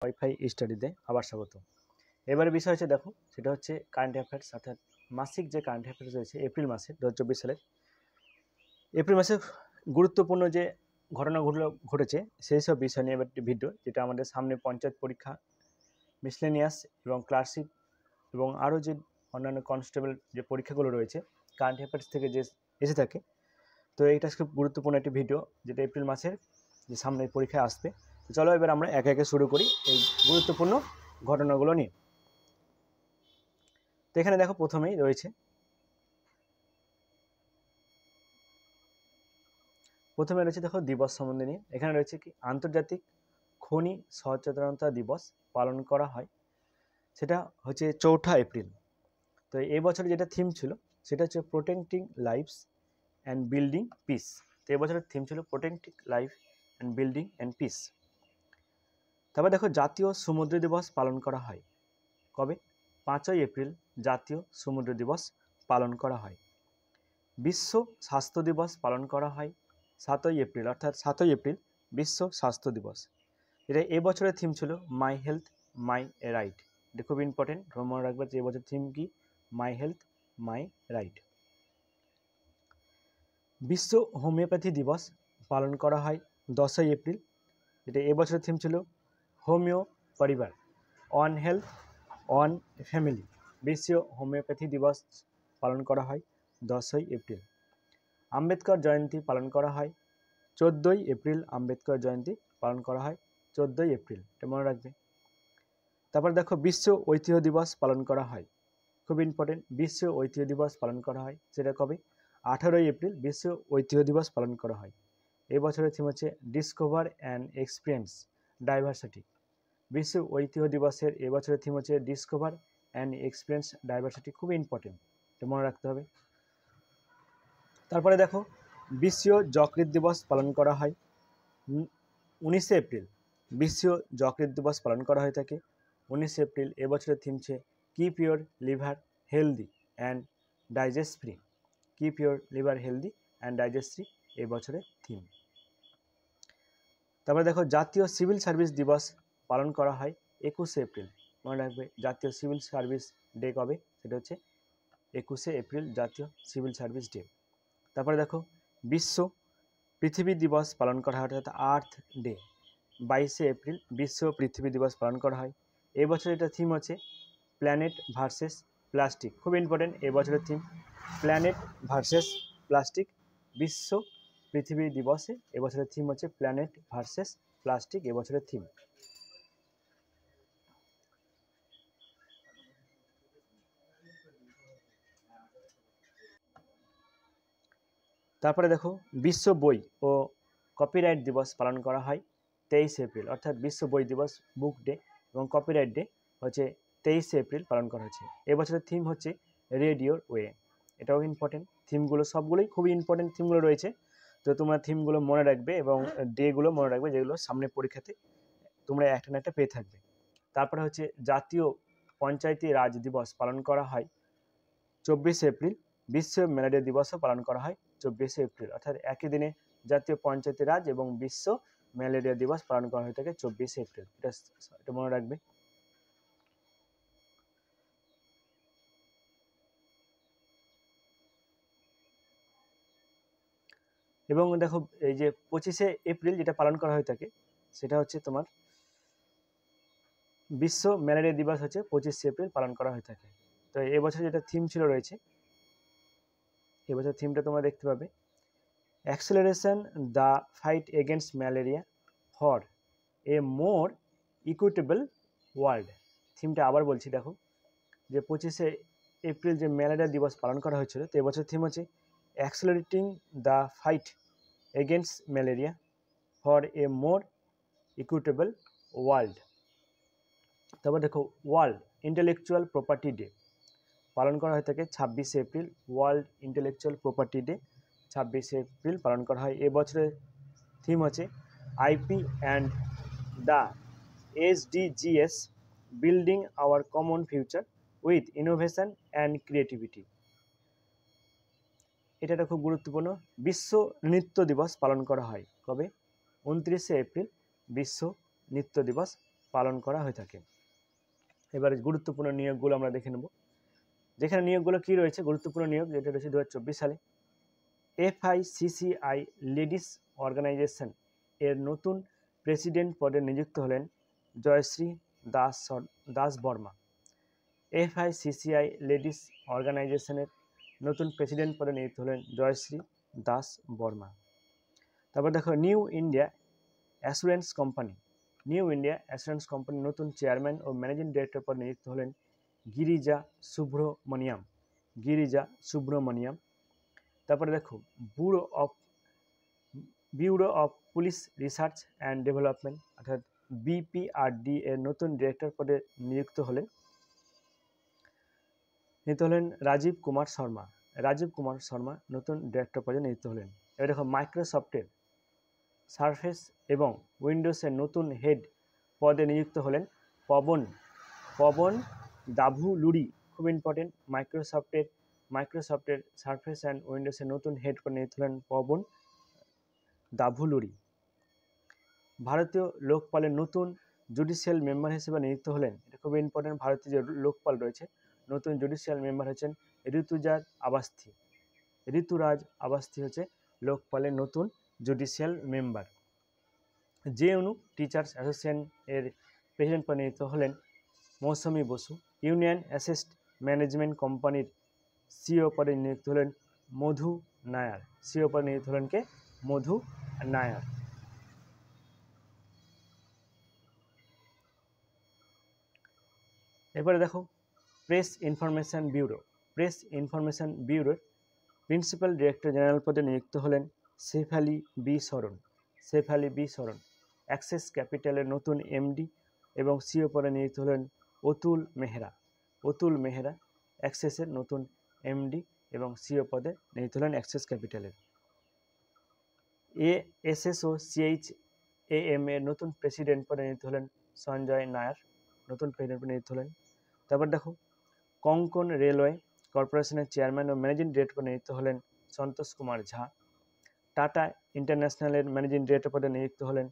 Wifi স্টাডিতে আবার স্বাগত। এবারে বিষয় হচ্ছে দেখো, সেটা হচ্ছে কারেন্ট অ্যাফেয়ার্স, অর্থাৎ মাসিক যে কারেন্ট অ্যাফেয়ার্স রয়েছে এপ্রিল মাসে 2024 সালের এপ্রিল মাসে গুরুত্বপূর্ণ যে ঘটনাগুলো ঘটেছে সেই সব বিষয় নিয়ে এবার একটি ভিডিও, যেটা আমাদের সামনে পঞ্চায়েত পরীক্ষা, মিসলেনিয়াস এবং ক্লার্কশিপ এবং আরও যে অন্যান্য কনস্টেবল যে পরীক্ষাগুলো রয়েছে কারেন্ট অ্যাফেয়ার্স থেকে যে এসে থাকে। তো এইটা খুব গুরুত্বপূর্ণ একটি ভিডিও, যেটা এপ্রিল মাসের যে সামনে পরীক্ষায় আসবে। তো চলো এবার আমরা একে একে শুরু করি এই গুরুত্বপূর্ণ ঘটনাগুলো নিয়ে। তো এখানে দেখো প্রথমেই রয়েছে, দেখো দিবস সম্বন্ধে নিয়ে। এখানে রয়েছে কি, আন্তর্জাতিক খনি সচেতনতা দিবস পালন করা হয়, সেটা হচ্ছে 4 এপ্রিল। তো এই বছরে যেটা থিম ছিল সেটা হচ্ছে protecting lifes and building peace. তো এবছরের থিম ছিল protecting life and building and peace. তারপর দেখো জাতীয় সমুদ্র দিবস পালন করা হয় কবে? 5 এপ্রিল জাতীয় সমুদ্র দিবস পালন করা হয়। বিশ্ব স্বাস্থ্য দিবস পালন করা হয় 7 এপ্রিল, অর্থাৎ 7 এপ্রিল বিশ্ব স্বাস্থ্য দিবস। এটা এবছরের থিম ছিল মাই হেলথ মাই রাইট। এটা খুব ইম্পর্টেন্ট, মনে রাখবে যে এবছর থিম কি, মাই হেলথ মাই রাইট। বিশ্ব হোমিওপ্যাথি দিবস পালন করা হয় 10 এপ্রিল। এটা এবছরের থিম ছিল হোমিও পরিবার, অন হেলথ অন ফ্যামিলি। বিশ্ব হোমিওপ্যাথি দিবস পালন করা হয় 10 এপ্রিল। আম্বেদকর জয়ন্তী পালন করা হয় 14 এপ্রিল। আম্বেদকর জয়ন্তী পালন করা হয় 14 এপ্রিল, এটা মনে রাখবে। তারপর দেখো বিশ্ব ঐতিহ্য দিবস পালন করা হয়, খুব ইম্পর্টেন্ট, বিশ্ব ঐতিহ্য দিবস পালন করা হয়, সেটা কবে? 18 এপ্রিল বিশ্ব ঐতিহ্য দিবস পালন করা হয়। এই বছরের থিম হচ্ছে ডিসকভার অ্যান্ড এক্সপিরিয়েন্স ডাইভার্সিটি। বিশ্ব ঐতিহ্য দিবসের এবছরের থিম হচ্ছে ডিসকভার অ্যান্ড এক্সপিরিয়েন্স ডাইভার্সিটি, খুব ইম্পর্টেন্ট, এটা মনে রাখতে হবে। তারপরে দেখো বিশ্ব যকৃৎ দিবস পালন করা হয় 19 এপ্রিল। বিশ্ব যকৃৎ দিবস পালন করা হয়ে থাকে 19 এপ্রিল। এবছরের থিম হচ্ছে keep your liver healthy and digest free. Keep your liver healthy and digest free এই বছরের থিম। তারপরে দেখো জাতীয় সিভিল সার্ভিস দিবস পালন করা হয় 21 এপ্রিল, মনে রাখবে। জাতীয় সিভিল সার্ভিস ডে কবে? সেটা হচ্ছে 21 এপ্রিল, জাতীয় সিভিল সার্ভিস ডে। তারপরে দেখো বিশ্ব পৃথিবী দিবস পালন করা হয়, অর্থাৎ আর্থ ডে, 22 এপ্রিল বিশ্ব পৃথিবী দিবস পালন করা হয়। এবছর এটা থিম হচ্ছে প্ল্যানেট ভার্সেস প্লাস্টিক, খুব ইম্পর্টেন্ট, এবছরের থিম প্ল্যানেট ভার্সেস প্লাস্টিক। বিশ্ব পৃথিবী দিবসে এবছরের থিম হচ্ছে প্ল্যানেট ভার্সেস প্লাস্টিক, এবছরের থিম। তারপরে দেখো বিশ্ব বই ও কপিরাইট দিবস পালন করা হয় 23 এপ্রিল, অর্থাৎ বিশ্ব বই দিবস, বুক ডে এবং কপিরাইট ডে হচ্ছে 23 এপ্রিল পালন করা হচ্ছে। এবছরের থিম হচ্ছে রেডিওর ওয়ে, এটাও ইম্পর্টেন্ট। থিমগুলো সবগুলোই খুবই ইম্পর্টেন্ট থিমগুলো রয়েছে, তো তোমরা থিমগুলো মনে রাখবে এবং ডেগুলো মনে রাখবে, যেগুলো সামনে পরীক্ষাতে তোমরা একটা না একটা পেয়ে থাকবে। তারপরে হচ্ছে জাতীয় পঞ্চায়েতি রাজ দিবস পালন করা হয় 24 এপ্রিল। বিশ্ব ম্যালেরিয়া দিবসও পালন করা হয় 24 এপ্রিল, অর্থাৎ একই দিনে জাতীয় পঞ্চায়েতি রাজ এবং বিশ্ব ম্যালেরিয়া দিবস পালন করা হয়ে থাকে 24 এপ্রিল, এটা মনে রাখবে। এবং দেখো এই যে 25 এপ্রিল যেটা পালন করা হয়ে থাকে সেটা হচ্ছে তোমার বিশ্ব ম্যালেরিয়া দিবস হচ্ছে 25 এপ্রিল পালন করা হয়ে থাকে। তো এবছর যেটা থিম ছিল রয়েছে, এবছর থিমটা তোমরা দেখতে পাবে, acceleration the fight against malaria for a more equitable world. থিমটা আবার বলছি, দেখো যে 25 এপ্রিল যে ম্যালেরিয়া দিবস পালন করা হয়েছিল, তো এবছর থিম হচ্ছে accelerating the fight against malaria for a more equitable world. তারপর দেখো ওয়ার্ল্ড ইন্টেলেকচুয়াল প্রপার্টি ডে পালন করা হয়ে থাকে 26 April. World intellectual property day 26 April পালন করা হয়। এবছরের থিম হচ্ছে IP and the SDGs building hour common future with innovation and creativity. এটা একটা খুব গুরুত্বপূর্ণ। বিশ্ব নৃত্য দিবস পালন করা হয় কবে? 29 এপ্রিল বিশ্ব নৃত্য দিবস পালন করা হয়ে থাকে। এবারে গুরুত্বপূর্ণ নিয়োগগুলো আমরা দেখে নেব। যেখানে নিয়োগগুলো কী রয়েছে, গুরুত্বপূর্ণ নিয়োগ যেটা রয়েছে 2024 সালে, FICCI লেডিস অর্গানাইজেশন এর নতুন প্রেসিডেন্ট পদে নিযুক্ত হলেন জয়শ্রী দাস বর্মা। FICCI লেডিস অর্গানাইজেশনের নতুন প্রেসিডেন্ট পদে নিযুক্ত হলেন জয়শ্রী দাস বর্মা। তারপর দেখো, নিউ ইন্ডিয়া অ্যাসুরেন্স কোম্পানি নতুন চেয়ারম্যান ও ম্যানেজিং ডিরেক্টর পদে নিযুক্ত হলেন গিরিজা সুব্রমণিয়াম। তারপরে দেখো, bureau of police research and development অর্থাৎ BPRD এর নতুন ডিরেক্টর পদে নিযুক্ত হলেন রাজীব কুমার শর্মা নতুন ডিরেক্টর পদে নিযুক্ত হলেন। এবার দেখো, মাইক্রোসফটের সারফেস এবং উইন্ডোজের নতুন হেড পদে নিযুক্ত হলেন পবন দাভুলুরি। খুব ইম্পর্টেন্ট, মাইক্রোসফটের সারফেস অ্যান্ড উইন্ডোজের নতুন হেড পদে নিযুক্ত হলেন পবন দাভুলুরি। ভারতীয় লোকপালের নতুন জুডিশিয়াল মেম্বার হিসেবে নিযুক্ত হলেন, এটা খুব ইম্পর্টেন্ট, ভারতীয় যে লোকপাল রয়েছে নতুন জুডিশিয়াল মেম্বার হচ্ছেন ঋতুরাজ আবাস্থি হচ্ছে লোকপালের নতুন judicial member. JNU teachers association এর প্রেসিডেন্ট পদে নিযুক্ত হলেন মৌসুমী বসু। ইউনিয়ন অ্যাসেট ম্যানেজমেন্ট কোম্পানির CEO পদে নিযুক্ত হলেন মধু নায়ার। এবারে দেখো, প্রেস ইনফরমেশন ব্যুরোর প্রিন্সিপাল ডিরেক্টর জেনারেল পদে নিযুক্ত হলেন শেফালি বি সরণ। অ্যাক্সেস ক্যাপিটালের নতুন MD এবং CEO পদে নিযুক্ত হলেন অতুল মেহরা। অ্যাক্সেসের নতুন MD এবং CEO পদে নিযুক্ত হলেন অ্যাক্সেস ক্যাপিটালের। ASSOCHAM এর নতুন প্রেসিডেন্ট পদে নিযুক্ত হলেন সঞ্জয় নায়ার। তারপর দেখো, কোঙ্কণ রেলওয়ে কর্পোরেশনের চেয়ারম্যান ও ম্যানেজিং ডিরেক্টর পদে নিযুক্ত হলেন সন্তোষ কুমার ঝা। টাটা ইন্টারন্যাশনালের ম্যানেজিং ডিরেক্টর পদে নিযুক্ত হলেন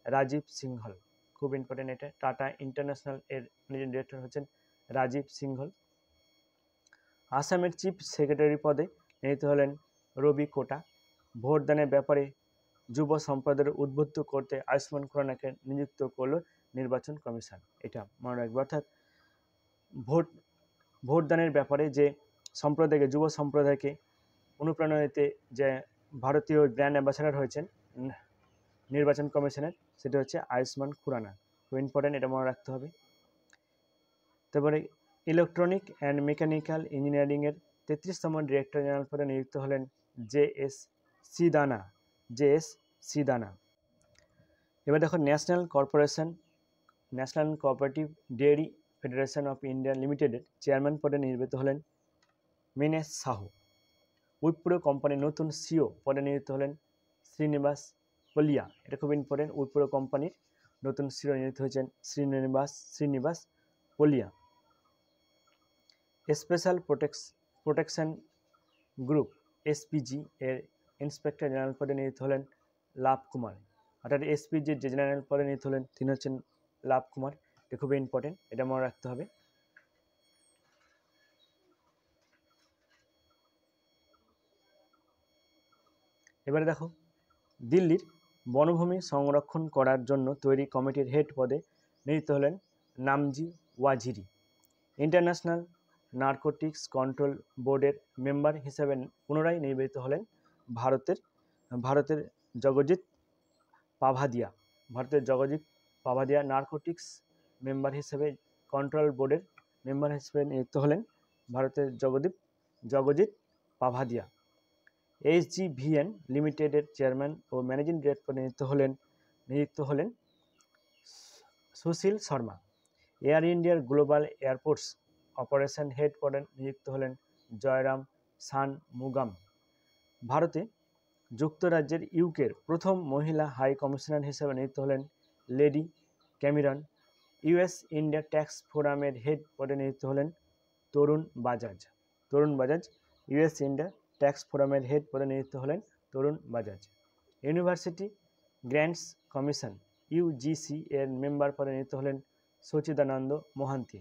রাজীব সিংঘল। খুব ইম্পর্টেন্ট এটা, টাটা ইন্টারন্যাশনাল এর ম্যানেজিং ডিরেক্টর হচ্ছেন রাজীব সিংঘল। আসামের চিফ সেক্রেটারি পদে নিযুক্ত হলেন রবি কোটা। ভোটদানের ব্যাপারে যুব সম্প্রদায়ের উদ্বুদ্ধ করতে আয়ুষ্মান খুরানাকে নিযুক্ত করল নির্বাচন কমিশন। এটা মনে রাখবে, অর্থাৎ ভোটদানের ব্যাপারে যে যুব সম্প্রদায়কে অনুপ্রেরণা দিতে যে ভারতীয় ব্র্যান্ড অ্যাম্বাসাডার হয়েছেন নির্বাচন কমিশনের, সেটা হচ্ছে আয়ুষ্মান খুরানা। খুব ইম্পর্টেন্ট, এটা মনে রাখতে হবে। তারপরে ইলেকট্রনিক অ্যান্ড মেকানিক্যাল ইঞ্জিনিয়ারিংয়ের 33তম ডিরেক্টর জেনারেল পদে নিযুক্ত হলেন JS সিদানা। এবার দেখো, national cooperative dairy federation of India লিমিটেডের চেয়ারম্যান পদে নির্বাচিত হলেন মিনেশ সাহু। উইপ্রো কোম্পানির নতুন CEO পদে নিযুক্ত হলেন শ্রীনিবাস পলিয়া। এটা খুব ইম্পর্টেন্ট, উইপ্রো কোম্পানির নতুন CEO নিযুক্ত হয়েছেন Srinivas Pallia. Special protection group SPG এর ইন্সপেক্টর জেনারেল পদে নিযুক্ত হলেন লাভ কুমার। অর্থাৎ SPG যে জেনারেল পদে নিযুক্ত হলেন তিনি হচ্ছেন লাভ কুমার। এটা খুবই ইম্পর্টেন্ট, এটা মনে রাখতে হবে। এবারে দেখো, দিল্লির বনভূমি সংরক্ষণ করার জন্য তৈরি কমিটির হেড পদে নিযুক্ত হলেন নামজি ওয়াজিরি। ইন্টারন্যাশনাল নারকোটিক্স কন্ট্রোল বোর্ডের মেম্বার হিসেবে পুনরায় নির্বাচিত হলেন ভারতের জগজিৎ পাভাদিয়া। নারকোটিক্স মেম্বার হিসেবে কন্ট্রোল বোর্ডের মেম্বার হিসেবে নিযুক্ত হলেন ভারতের জগজিৎ পাভাদিয়া। SGVN লিমিটেডের চেয়ারম্যান ও ম্যানেজিং ডিরেক্টর পদে নিযুক্ত হলেন সুশীল শর্মা। এয়ার ইন্ডিয়ার গ্লোবাল এয়ারপোর্টস অপারেশন হেড পদে নিযুক্ত হলেন জয়রাম শানমুগাম। ভারতে যুক্তরাজ্যের ইউকের প্রথম মহিলা হাই কমিশনার হিসেবে নিযুক্ত হলেন Lindy Cameron. US India tax ফোরামের হেড পদে নিযুক্ত হলেন Tarun Bajaj. US India tax ফোরামের হেড পদে নিযুক্ত হলেন Tarun Bajaj. University grants commission UGC এর মেম্বার পদে নিযুক্ত হলেন Sachidanand Mohanty.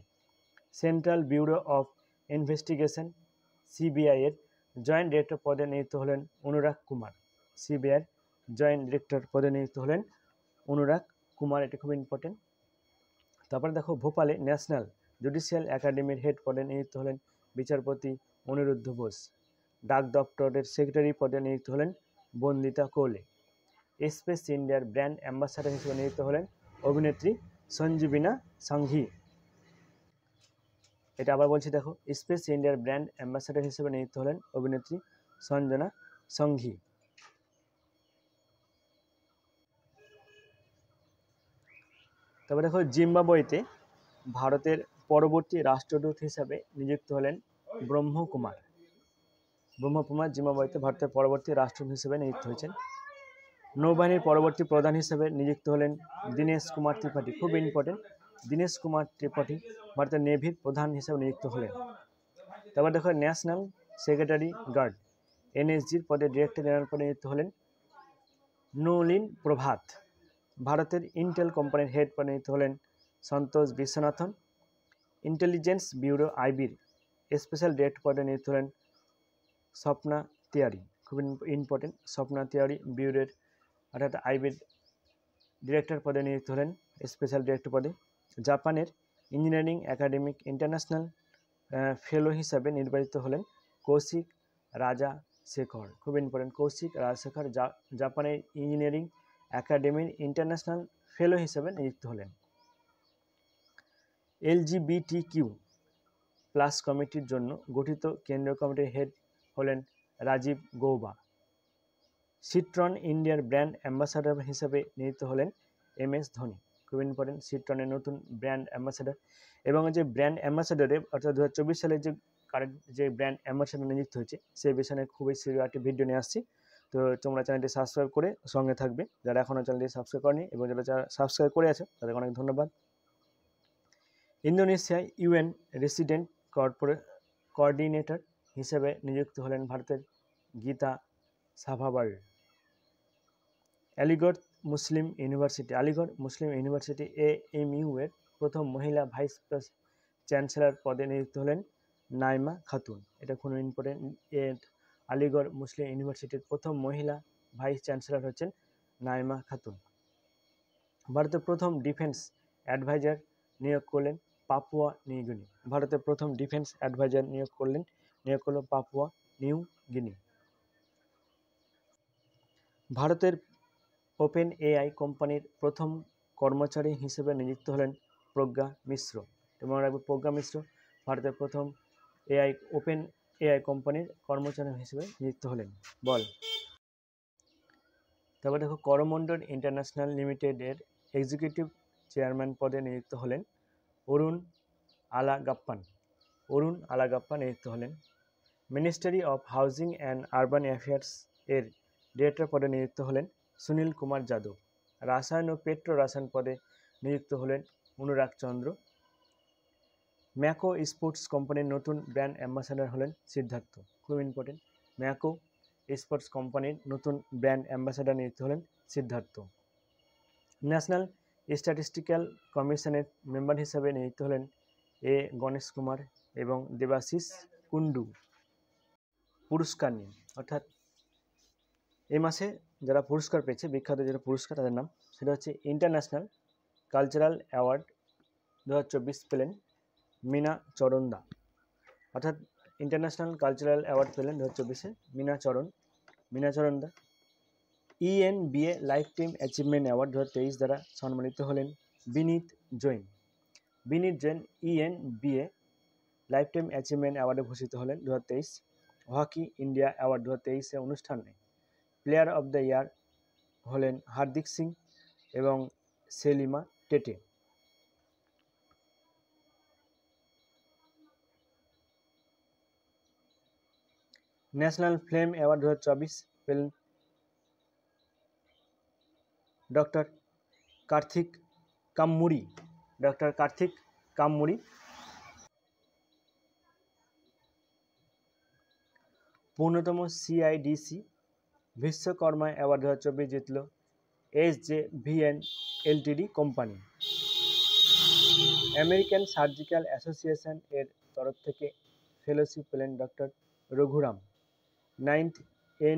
Central bureau of investigation CBI এর জয়েন্ট ডিরেক্টর পদে নিযুক্ত হলেন Anurag Kumar. CBI joint director পদে নিযুক্ত হলেন অনুরাগ কুমার, এটা খুব ইম্পর্টেন্ট। তারপরে দেখো ভোপালে ন্যাশনাল জুডিশিয়াল একাডেমির হেড পদে নিযুক্ত হলেন বিচারপতি অনিরুদ্ধ বোস। ডাক দপ্তরের সেক্রেটারি পদে নিযুক্ত হলেন বন্দিতা কোলে। স্পেস ইন্ডিয়ার ব্র্যান্ড অ্যাম্বাসাডার হিসেবে নিযুক্ত হলেন অভিনেত্রী সঞ্জীবিনা সংঘি। এটা আবার বলছি দেখো, স্পেস ইন্ডিয়ার ব্র্যান্ড অ্যাম্বাসাডার হিসেবে নিযুক্ত হলেন অভিনেত্রী সঞ্জনা সংঘি। তারপরে দেখো জিম্বাবুয়েতে ভারতের পরবর্তী রাষ্ট্রদূত হিসাবে নিযুক্ত হলেন ব্রহ্মকুমার। ব্রহ্মকুমার জিম্বাবুয়েতে ভারতের পরবর্তী রাষ্ট্রদূত হিসেবে নিযুক্ত হয়েছেন। নৌবাহিনীর পরবর্তী প্রধান হিসেবে নিযুক্ত হলেন দীনেশ কুমার ত্রিপাঠী, খুব ইম্পর্টেন্ট। দীনেশ কুমার ত্রিপাঠী ভারতের নেভির প্রধান হিসেবে নিযুক্ত হলেন। তারপর দেখো ন্যাশনাল সেক্রেটারি গার্ড এনএসজির পদে ডিরেক্টর জেনারেল পদে নিযুক্ত হলেন নলিন প্রভাত। ভারতের ইন্টেল কোম্পানির হেড পদে নিযুক্ত হলেন সন্তোষ বিশ্বনাথন। ইন্টেলিজেন্স ব্যুরো আইবির স্পেশাল ডিরেক্টর পদে নিযুক্ত হলেন স্বপ্না তিওয়ারি, খুব ইম্পর্টেন্ট। স্বপ্না তিওয়ারি ব্যুরোর অর্থাৎ আইবির ডিরেক্টর পদে নিযুক্ত হলেন স্পেশাল ডিরেক্টর পদে। জাপানের ইঞ্জিনিয়ারিং একাডেমিক ইন্টারন্যাশনাল ফেলো হিসাবে নির্বাচিত হলেন কৌশিক রাজা শেখর, খুব ইম্পর্টেন্ট। কৌশিক রাজশেখর জাপানের ইঞ্জিনিয়ারিং একাডেমির ইন্টারন্যাশনাল ফেলো হিসাবে নিযুক্ত হলেন। LGBTQ+ কমিটির জন্য গঠিত কেন্দ্রীয় কমিটির হেড হলেন রাজীব গৌবা। সিট্রন ইন্ডিয়ার ব্র্যান্ড অ্যাম্বাসাডার হিসেবে নিযুক্ত হলেন MS ধোনি, খুব ইম্পর্টেন্ট। সিট্রনের নতুন ব্র্যান্ড অ্যাম্বাসাডার। এবং যে ব্র্যান্ড অ্যাম্বাসাডারে অর্থাৎ 2024 সালে যে কারেন্ট যে ব্র্যান্ড অ্যাম্বাসাডার নিযুক্ত হয়েছে সেই বিষয়ে খুবই সিরিয়াস একটি ভিডিও নিয়ে আসছি। তো তোমরা চ্যানেলটি সাবস্ক্রাইব করে সঙ্গে থাকবে, যারা এখনও চ্যানেলটি সাবস্ক্রাইব করেনি, এবং যারা সাবস্ক্রাইব করে আছে তাদেরকে অনেক ধন্যবাদ। ইন্দোনেশিয়ায় UN রেসিডেন্ট কোঅর্ডিনেটর হিসেবে নিযুক্ত হলেন ভারতের গীতা সাভাবার। আলিগড় মুসলিম ইউনিভার্সিটি AMU এর প্রথম মহিলা ভাইস চ্যান্সেলর পদে নিযুক্ত হলেন নাইমা খাতুন, এটা খুব ইম্পর্টেন্ট। আলিগড় মুসলিম ইউনিভার্সিটির প্রথম মহিলা ভাইস চ্যান্সেলর হচ্ছেন নাইমা খাতুন। ভারতের প্রথম ডিফেন্স অ্যাডভাইজার নিয়োগ করলেন পাপুয়া নিউ গিনি। ভারতের প্রথম ডিফেন্স অ্যাডভাইজার নিয়োগ করল পাপুয়া নিউ গিনি। ভারতের OpenAI কোম্পানির প্রথম কর্মচারী হিসেবে নিযুক্ত হলেন প্রজ্ঞা মিশ্র। মনে রাখবে, প্রজ্ঞা মিশ্র ভারতের প্রথম OpenAI কোম্পানির কর্মচারী হিসেবে নিযুক্ত হলেন। বল। তারপর দেখো করমণ্ডল ইন্টারন্যাশনাল লিমিটেডের এক্সিকিউটিভ চেয়ারম্যান পদে নিযুক্ত হলেন অরুণ আলাগাপ্পা নিযুক্ত হলেন। Ministry of housing and urban affairs এর ডিরেক্টর পদে নিযুক্ত হলেন সুনীল কুমার যাদব। রাসায়ন ও পেট্রো রসায়ন পদে নিযুক্ত হলেন অনুরাগ চন্দ্র। ম্যাকো স্পোর্টস কোম্পানির নতুন ব্র্যান্ড অ্যাম্বাসাডার হলেন সিদ্ধার্থ, খুব ইম্পর্টেন্ট। ম্যাকো স্পোর্টস কোম্পানির নতুন ব্র্যান্ড অ্যাম্বাসাডার নিযুক্ত হলেন সিদ্ধার্থ। ন্যাশনাল স্ট্যাটিস্টিক্যাল কমিশনের মেম্বার হিসেবে নিযুক্ত হলেন গণেশ কুমার এবং দেবাশিস কুন্ডু। পুরস্কার নিয়ে, অর্থাৎ এই মাসে যারা পুরস্কার পেয়েছে, বিখ্যাত যারা পুরস্কার তাদের নাম, সেটা হচ্ছে ইন্টারন্যাশনাল কালচারাল অ্যাওয়ার্ড 2024 পেলেন মিনা চরন্দা। অর্থাৎ ইন্টারন্যাশনাল কালচারাল অ্যাওয়ার্ড পেলেন 2024-এ Meena Charanda. ENBA lifetime achievement award 2023 দ্বারা সম্মানিত হলেন Vineet Jain. ENBA lifetime achievement অ্যাওয়ার্ডে ভূষিত হলেন 2023। হকি ইন্ডিয়া অ্যাওয়ার্ড 2023-এ অনুষ্ঠানে প্লেয়ার অফ দ্য ইয়ার হলেন হার্দিক সিং এবং Salima Tete. National film award 2024 পেলেন ডক্টর কার্তিক কাম্মুরি। পূর্ণতম CIDC বিশ্বকর্মা অ্যাওয়ার্ড 2024 জিতল SJVN LTD company. American surgical association এর তরফ থেকে ফেলোশিপ পেলেন doctor Raghuram. 9th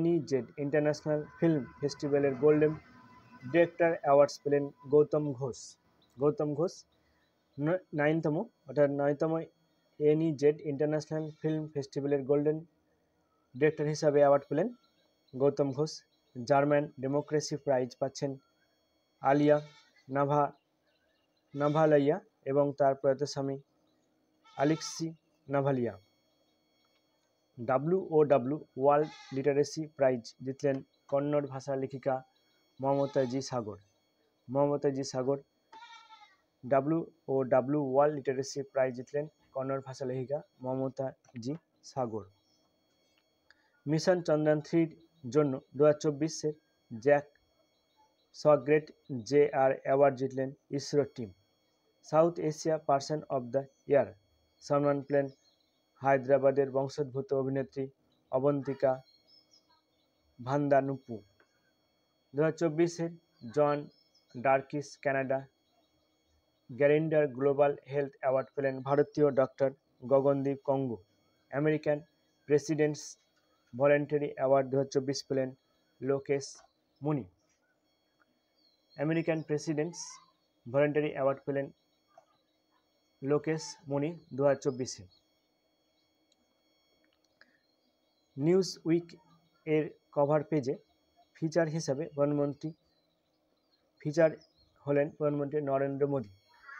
NEZ international film ফেস্টিভ্যালের গোল্ডেন ডিরেক্টর অ্যাওয়ার্ডস পেলেন গৌতম ঘোষ। 9তম অর্থাৎ 9তম NEZ ইন্টারন্যাশনাল ফিল্ম ফেস্টিভ্যালের গোল্ডেন ডিরেক্টর হিসাবে অ্যাওয়ার্ড পেলেন Goutam Ghose. German democracy prize পাচ্ছেন আলিয়া নাভালাইয়া এবং তার প্রয়াত স্বামী Alexei নাভালিয়া। WOW world literacy prize জিতলেন কন্নড় ভাষা লেখিকা মমতাজি সাগর। WOW ওয়ার্ল্ড লিটারেসি প্রাইজ জিতলেন কন্নড় ভাষা লেখিকা মমতাজি সাগর। মিশন চন্দ্রযান 3-র জন্য 2024-এর জ্যাক সগ্রেট JR অ্যাওয়ার্ড জিতলেন ISRO team. South Asia person of the year সম্মান পেলেন হায়দ্রাবাদের বংশোদ্ভূত অভিনেত্রী অবন্তিকা ভান্দানুপু। 2024-এর John Dirks Canada Gairdner global health award পেলেন ভারতীয় doctor Gagandeep Kang. American president's voluntary award 2024 পেলেন লোকেশ মুনি। আমেরিকান প্রেসিডেন্টস ভলেন্টারি অ্যাওয়ার্ড পেলেন লোকেশ মুনি 2024-এ। নিউজ উইক এর কভার পেজে ফিচার হিসাবে ফিচার হলেন প্রধানমন্ত্রী Narendra Modi.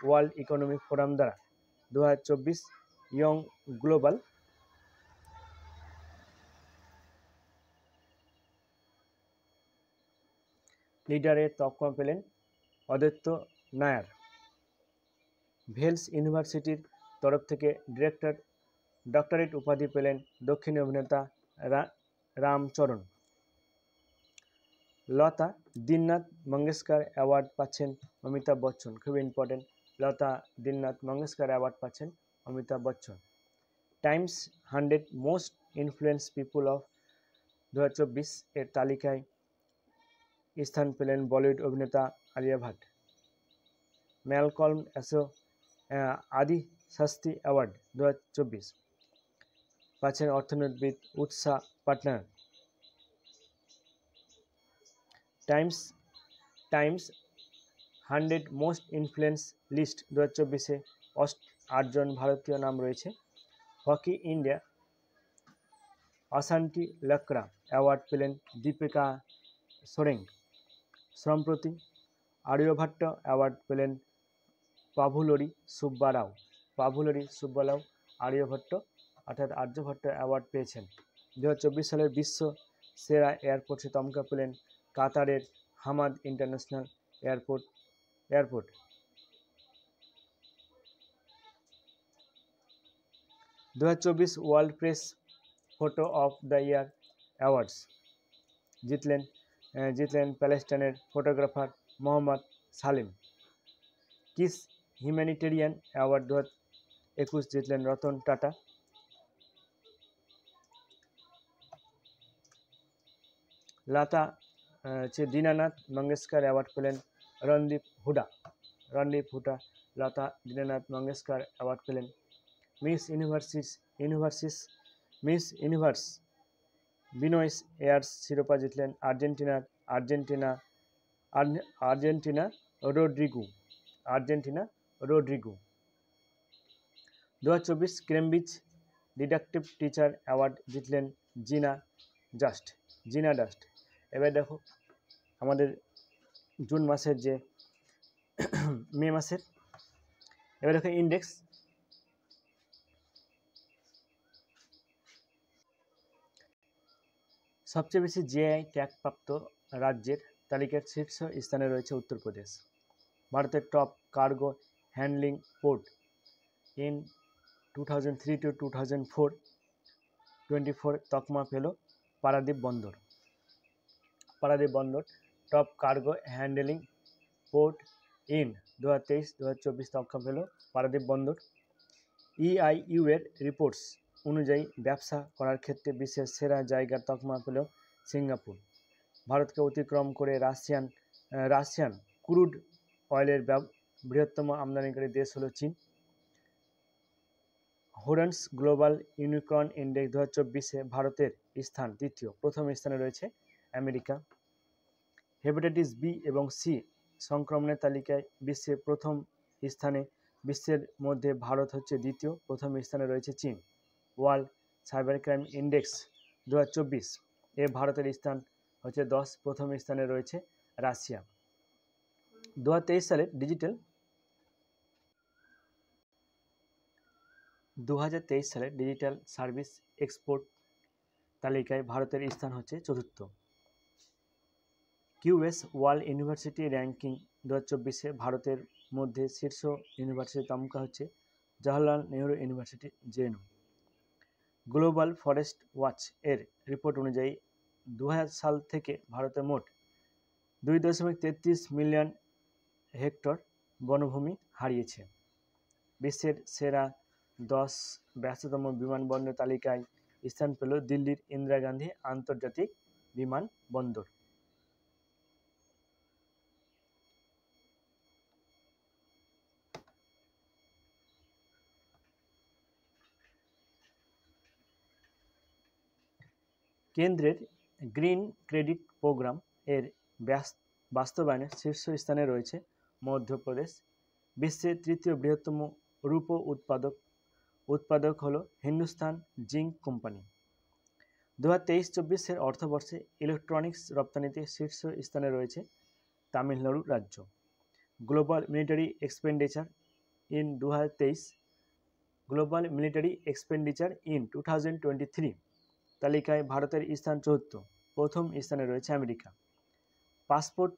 World economic forum দ্বারা 2024 ইয়ং গ্লোবাল লিডারের তকমা পেলেন অদ্বৈত নায়ার। ভেলস ইউনিভার্সিটির তরফ থেকে ডক্টরেট উপাধি পেলেন দক্ষিণী অভিনেতা রামচরণ। লতা দীননাথ মঙ্গেশকর অ্যাওয়ার্ড পাচ্ছেন অমিতাভ বচ্চন। খুবই ইম্পর্টেন্ট, লতা দীননাথ মঙ্গেশকর অ্যাওয়ার্ড পাচ্ছেন Amitabh Bachchan. Times 100 most influence people of 2024 এর তালিকায় স্থান পেলেন বলিউড অভিনেতা আলিয়া ভাট। ম্যালকলম আদি শাস্তি অ্যাওয়ার্ড 2024 পাচ্ছেন অর্থনীতিবিদ উৎসা পাটনার। টাইমস 100 মোস্ট ইনফ্লুয়েন্স লিস্ট 2024-এ 8জন ভারতীয় নাম রয়েছে। হকি ইন্ডিয়া আসান্টি লাকড়া অ্যাওয়ার্ড পেলেন দীপিকা সোরেং। সম্প্রতি আর্যভট্ট অ্যাওয়ার্ড পেলেন পাভুলরি সুব্বারাও। আর্যভট্ট অর্থাৎ আর্যভট্ট অ্যাওয়ার্ড পেয়েছেন। 2024 সালের বিশ্ব সেরা এয়ারপোর্টে তমকা পেলেন কাতারের Hamad international airport. 2024 world press photo of the year awards জিতলেন প্যালেস্টাইনের photographer Mohammed Salem. KISS humanitarian award 2021 জিতলেন রতন টাটা। লতা দীনানাথ মঙ্গেশকর অ্যাওয়ার্ড পেলেন রণদীপ হুডা। লতা দীনানাথ মঙ্গেশকর অ্যাওয়ার্ড পেলেন। মিস ইউনিভার্স বিনোয়েস এয়ার্স শিরোপা জিতলেন Argentina Rodrigo. 2024 Cambridge deductive teacher award জিতলেন জিনা ডাস্ট। এবার দেখো আমাদের জুন মাসের যে মে মাসের, এবার দেখো ইন্ডেক্স। সবচেয়ে বেশি জিআই ট্যাগপ্রাপ্ত রাজ্যের তালিকার শীর্ষ স্থানে রয়েছে উত্তরপ্রদেশ। ভারতের top cargo handling port in 2003 to 2024 তকমা পেল পারাদ্বীপ বন্দর। Top cargo handling port in 2023-2024 তকমা পেল পারাদ্বীপ বন্দর। EIU এর রিপোর্টস অনুযায়ী ব্যবসা করার ক্ষেত্রে বিশ্বের সেরা জায়গার তকমা পেল সিঙ্গাপুর। ভারতকে অতিক্রম করে রাশিয়ান রাশিয়ান ক্রুড অয়েলের বৃহত্তম আমদানিকারী দেশ হলো চীন। হুরান্স গ্লোবাল ইউনিকর্ন ইন্ডেক্স 2024-এ ভারতের স্থান তৃতীয়, প্রথম স্থানে রয়েছে আমেরিকা। হেপাটাইটিস বি এবং সি সংক্রমণের তালিকায় বিশ্বে প্রথম স্থানে, বিশ্বের মধ্যে ভারত হচ্ছে দ্বিতীয়, প্রথম স্থানে রয়েছে চীন। ওয়ার্ল্ড সাইবার ক্রাইম ইন্ডেক্স 2024 এ ভারতের স্থান হচ্ছে 10, প্রথম স্থানে রয়েছে রাশিয়া। 2023 সালের ডিজিটাল সার্ভিস এক্সপোর্ট তালিকায় ভারতের স্থান হচ্ছে চতুর্থ। কিউএস ওয়ার্ল্ড ইউনিভার্সিটি র্যাঙ্কিং 2024-এ ভারতের মধ্যে শীর্ষ ইউনিভার্সিটির তালিকা হচ্ছে Jawaharlal Nehru university JNU. Global forest watch এর রিপোর্ট অনুযায়ী 2000 সাল থেকে ভারতে মোট 2.33 মিলিয়ন হেক্টর বনভূমি হারিয়েছে। বিশ্বের সেরা 10 ব্যস্ততম বিমানবন্দর তালিকায় স্থান পেল দিল্লির ইন্দিরা গান্ধী আন্তর্জাতিক বিমানবন্দর। কেন্দ্রের গ্রিন ক্রেডিট প্রোগ্রাম এর বাস্তবায়নে শীর্ষ স্থানে রয়েছে মধ্যপ্রদেশ। বিশ্বের তৃতীয় বৃহত্তম রূপো উৎপাদক হলো হিন্দুস্তান জিঙ্ক কোম্পানি। 2023-24 অর্থবর্ষে ইলেকট্রনিক্স রপ্তানিতে শীর্ষ স্থানে রয়েছে তামিলনাড়ু রাজ্য। গ্লোবাল মিলিটারি এক্সপেন্ডিচার ইন 2023 তালিকায় ভারতের স্থান চতুর্থ, প্রথম স্থানে রয়েছে আমেরিকা। পাসপোর্ট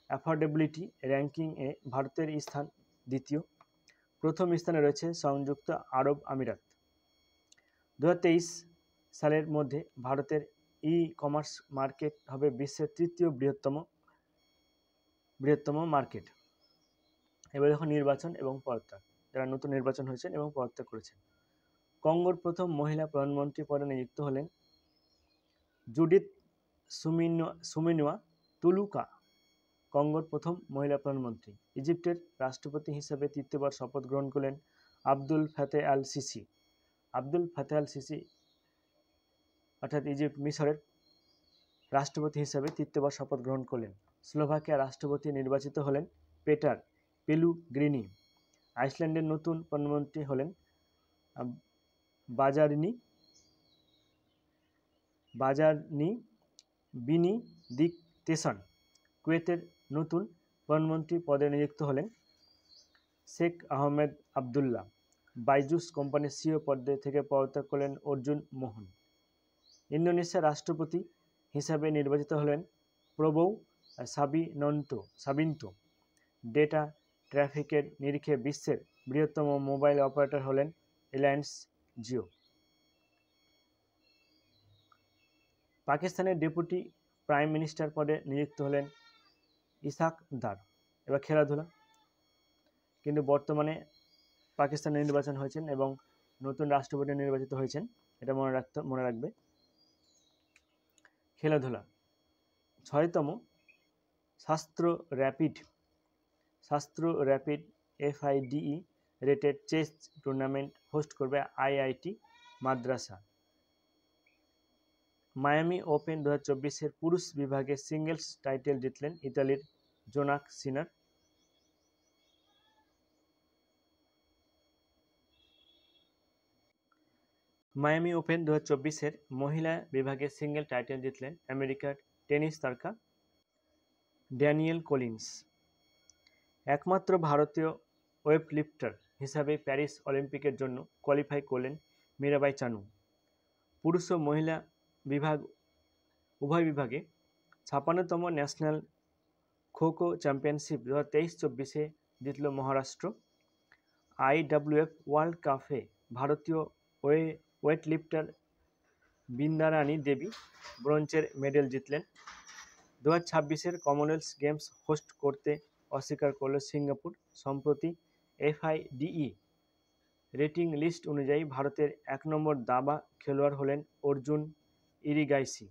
অ্যাফোর্ডেবিলিটি র্যাঙ্কিংয়ে ভারতের স্থান দ্বিতীয়, প্রথম স্থানে রয়েছে সংযুক্ত আরব আমিরাত। 2023 সালের মধ্যে ভারতের ই-কমার্স মার্কেট হবে বিশ্বের তৃতীয় বৃহত্তম মার্কেট। এবার দেখো নির্বাচন এবং পদত্যাগ, যারা নতুন নির্বাচন হয়েছেন এবং পদত্যাগ করেছেন। কঙ্গোর প্রথম মহিলা প্রধানমন্ত্রী পদে নিযুক্ত হলেন জুডিথ সুমিনুয়া তুলুকা, কঙ্গোর প্রথম মহিলা প্রধানমন্ত্রী। ইজিপ্টের রাষ্ট্রপতি হিসেবে তৃতীয়বার শপথ গ্রহণ করলেন আব্দুল ফাতাহ আল সিসি। অর্থাৎ মিশরের রাষ্ট্রপতি হিসেবে তৃতীয়বার শপথ গ্রহণ করলেন। স্লোভাকিয়ার রাষ্ট্রপতি নির্বাচিত হলেন পেটার পেলুগ্রিনি। আইসল্যান্ডের নতুন প্রধানমন্ত্রী হলেন বাজারনি বেনিডিক্টেসন। কুয়েতের নতুন প্রধানমন্ত্রী পদে নিযুক্ত হলেন শেখ আহমেদ আবদুল্লাহ। বাইজুস কোম্পানির সিইও পদে থেকে পদত্যাগ করলেন অর্জুন মোহন। ইন্দোনেশিয়ার রাষ্ট্রপতি হিসাবে নির্বাচিত হলেন প্রবোও সাবিন্তো। ডেটা ট্রাফিকের নিরিখে বিশ্বের বৃহত্তম মোবাইল অপারেটর হলেন রিলায়েন্স জিও। পাকিস্তানের ডেপুটি প্রাইম মিনিস্টার পদে নিযুক্ত হলেন ইসাক দার। এবার খেলাধুলা, কিন্তু বর্তমানে পাকিস্তানে নির্বাচন হয়েছেন এবং নতুন রাষ্ট্রপতি নির্বাচিত হয়েছেন, এটা মনে রাখবে। খেলাধুলা, 6তম Shastra rapid FIDE rated chess tournament host করবে IIT মাদ্রাসা। মায়ামি ওপেন 2024 পুরুষ বিভাগে সিঙ্গেলস টাইটেল জিতলেন ইতালির জোনাক সিনার। মায়ামি ওপেন 2024 মহিলা বিভাগে সিঙ্গেল টাইটেল জিতলেন আমেরিকার টেনিস তারকা ড্যানিয়েল কলিন্স। একমাত্র ভারতীয় ওয়েটলিফটার হিসাবে প্যারিস অলিম্পিকের জন্য কোয়ালিফাই করলেন মীরাবাই চানু। পুরুষ ও মহিলা উভয় বিভাগে 56তম ন্যাশনাল খো-খো চ্যাম্পিয়নশিপ 2023-24 জিতল মহারাষ্ট্র। IWF ওয়ার্ল্ড কাপে ভারতীয় ওয়েটলিফটার বৃন্দারানী দেবী ব্রোঞ্জের মেডেল জিতলেন। 2026 কমনওয়েলথ গেমস হোস্ট করতে অস্বীকার করল সিঙ্গাপুর। সম্প্রতি FIDE রেটিং লিস্ট অনুযায়ী ভারতের 1 নম্বর দাবা খেলোয়াড় হলেন অর্জুন ইরিগাইসি।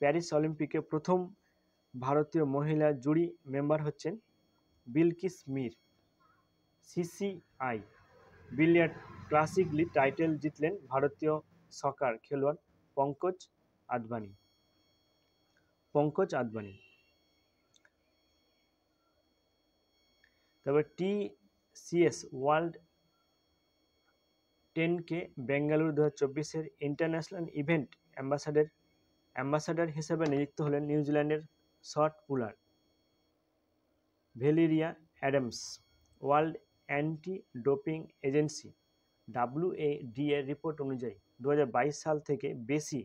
প্যারিস অলিম্পিকে প্রথম ভারতীয় মহিলা জুরি মেম্বার হচ্ছেন Bilkis Mir. CCI billiard classic league title জিতলেন ভারতীয় সকার খেলোয়াড় পঙ্কজ আদবানি। তবে TCS ওয়ার্ল্ড 10K বেঙ্গালুরু 2024-এর ইন্টারন্যাশনাল ইভেন্ট অ্যাম্বাসাডর হিসেবে নিযুক্ত হলেন নিউজিল্যান্ডের shot puller Valeria Adams. World anti doping agency WADA এর রিপোর্ট অনুযায়ী 2022 সাল থেকে বেশি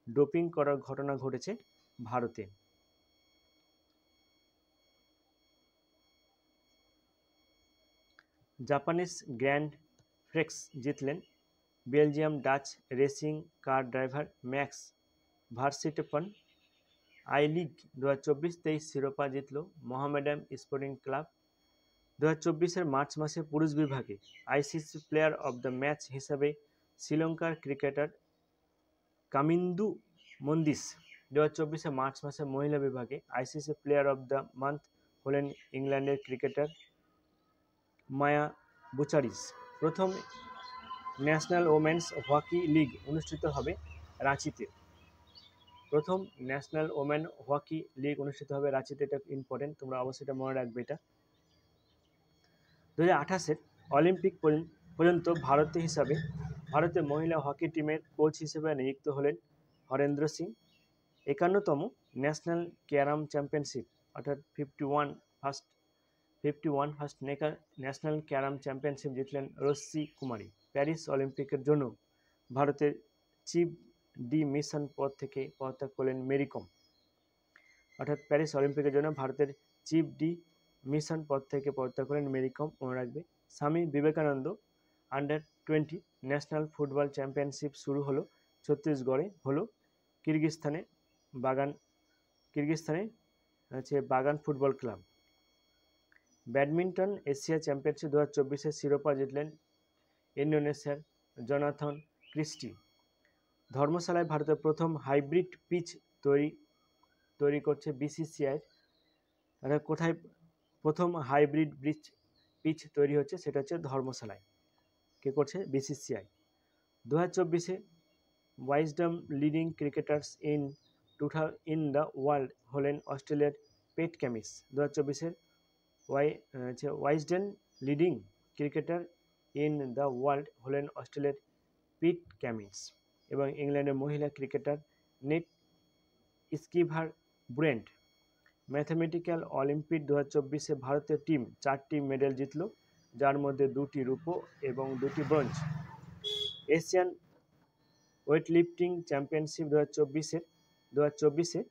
ডোপিং করার ঘটনা ঘটেছে ভারতে। জাপানিজ গ্র্যান্ড প্রিক্স জিতলেন Belgium Dutch racing car driver Max Verstappen. I league 2024-23 শিরোপা জিতল মোহামেডান স্পোর্টিং ক্লাব। 2024-এর মার্চ মাসে পুরুষ বিভাগে ICC player of the match হিসাবে শ্রীলঙ্কার ক্রিকেটার কামিন্দু মন্দিস। 2024-এর মার্চ মাসে মহিলা বিভাগে ICC player of the month হলেন ইংল্যান্ডের ক্রিকেটার মায়া বুচারিস। প্রথম ন্যাশনাল ওমেন্স হকি লিগ অনুষ্ঠিত হবে রাঁচিতে। এটা ইম্পর্টেন্ট, তোমরা অবশ্যই এটা মনে রাখবে। এটা 2028-এর অলিম্পিক পর্যন্ত ভারতের মহিলা হকি টিমের কোচ হিসেবে নিযুক্ত হলেন হরেন্দ্র সিং। 51তম ন্যাশনাল ক্যারাম চ্যাম্পিয়নশিপ অর্থাৎ 51 ফার্স্ট ন্যাশনাল ক্যারাম চ্যাম্পিয়নশিপ জিতলেন রশ্মি কুমারী। প্যারিস অলিম্পিকের জন্য ভারতের চিফ ডি মিশন পদ থেকে পদত্যাগ করলেন মেরি কম। অর্থাৎ প্যারিস অলিম্পিকের জন্য ভারতের চিফ ডি মিশন পদ থেকে পদত্যাগ করলেন মেরি কম, মনে রাখবে। স্বামী বিবেকানন্দ আন্ডার-20 ন্যাশনাল ফুটবল চ্যাম্পিয়নশিপ শুরু হলো ছত্তিশগড়ে হলো কিরগিজস্তানে Bagan football club. Badminton Asia championship 2024-এর শিরোপা জিতলেন ইন্দোনেশিয়ার জোনাথন ক্রিস্টি। ধর্মশালায় ভারতের প্রথম হাইব্রিড পিচ তৈরি করছে BCCI। কোথায় প্রথম হাইব্রিড পিচ তৈরি হচ্ছে সেটা হচ্ছে ধর্মশালায়। কে করছে? BCCI। 2024-এ Wisden leading cricketers in the world হলেন অস্ট্রেলিয়ার পেট ক্যামিন্স। 2024-এর Wisden leading cricketer in the world হলেন অস্ট্রেলিয়ার পিট ক্যামিন্স এবং ইংল্যান্ডের মহিলা cricketer Nat Sciver Brunt. Mathematical Olympic 2024-এ ভারতের টিম 4টি মেডেল জিতল, যার মধ্যে 2টি রূপো এবং 2টি ব্রোঞ্জ। এশিয়ান ওয়েটলিফটিং চ্যাম্পিয়নশিপ 2024-এ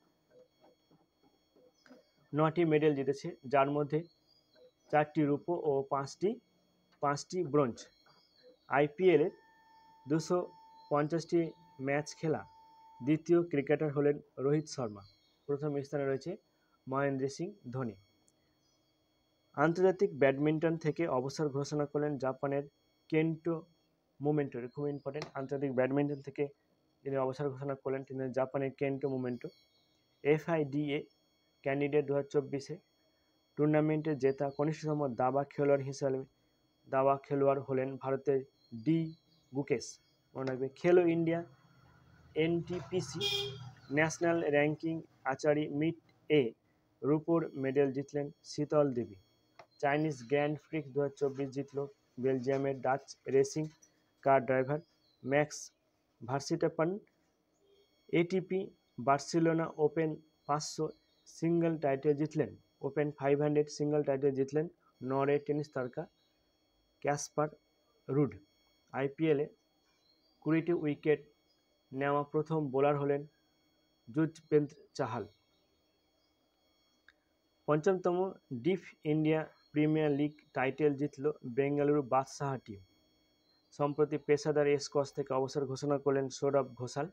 9টি মেডেল জিতেছে, যার মধ্যে 4টি রূপো ও 5টি ব্রোঞ্জ। IPL-এ 250টি ম্যাচ খেলা দ্বিতীয় ক্রিকেটার হলেন রোহিত শর্মা। প্রথম স্থানে রয়েছে মহেন্দ্র সিং ধোনি। আন্তর্জাতিক ব্যাডমিন্টন থেকে অবসর ঘোষণা করলেন জাপানের কেন্টো মোমেন্টো। খুব ইম্পর্টেন্ট, আন্তর্জাতিক ব্যাডমিন্টন থেকে যিনি অবসর ঘোষণা করলেন তিনি জাপানের কেন্টো মোমেন্টো। FIDA ক্যান্ডিডেট 2024-এ টুর্নামেন্টে জেতা কনিষ্ঠতম দাবা খেলোয়াড় হলেন ভারতের ডি গুকেশ। মনে রাখবে। খেলো India NTPC national ranking achari meet এ রূপোর মেডেল জিতলেন শীতল দেবী। চাইনিজ গ্র্যান্ড প্রিক্স 2024 জিতল বেলজিয়ামের Dutch racing car driver Max Verstappen. ATP Barcelona open 500 single title জিতলেন ওপেন 500 সিঙ্গল টাইটেল জিতলেন নরওয়ে টেনিস তারকা ক্যাসপার রুড। IPL-এ 20টি উইকেট নেওয়া প্রথম বোলার হলেন যুজবেন্দ্র চাহাল। 5তম deaf India premier league title জিতল বেঙ্গালুরু বাদশাহ টিম। সম্প্রতি পেশাদার স্কোয়াশ থেকে অবসর ঘোষণা করলেন Saurav Ghosal.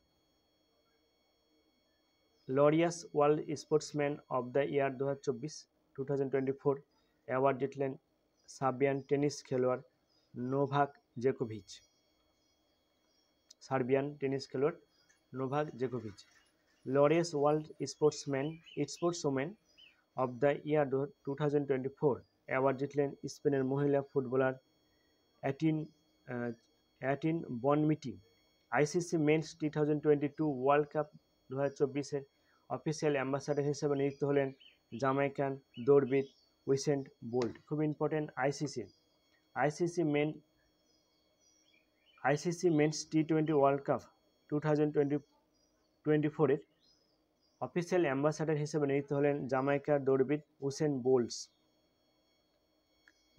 Laureus world sportsman of the year 2024 award জিতলেন সার্বিয়ান টেনিস খেলোয়াড় নোভাক জোকোভিচ। Laureus world sportswoman of the year 2024 award জিতলেন স্পেনের মহিলা footballer Aitana Aitana Bonmati. ICC men's 2022 world cup 2024-এর অফিসিয়াল অ্যাম্বাসাডার হিসেবে নিযুক্ত হলেন জামাইকান দৌড়বিদ উইসেন্ট বোল্ট। খুব ইম্পর্টেন্ট আইসিসি মেন্স টি20 ওয়ার্ল্ড কাপ 2024-এর অফিসিয়াল অ্যাম্বাসাডার হিসেবে নিযুক্ত হলেন জামাইকার দৌড়বিদ উসেন বোল্টস।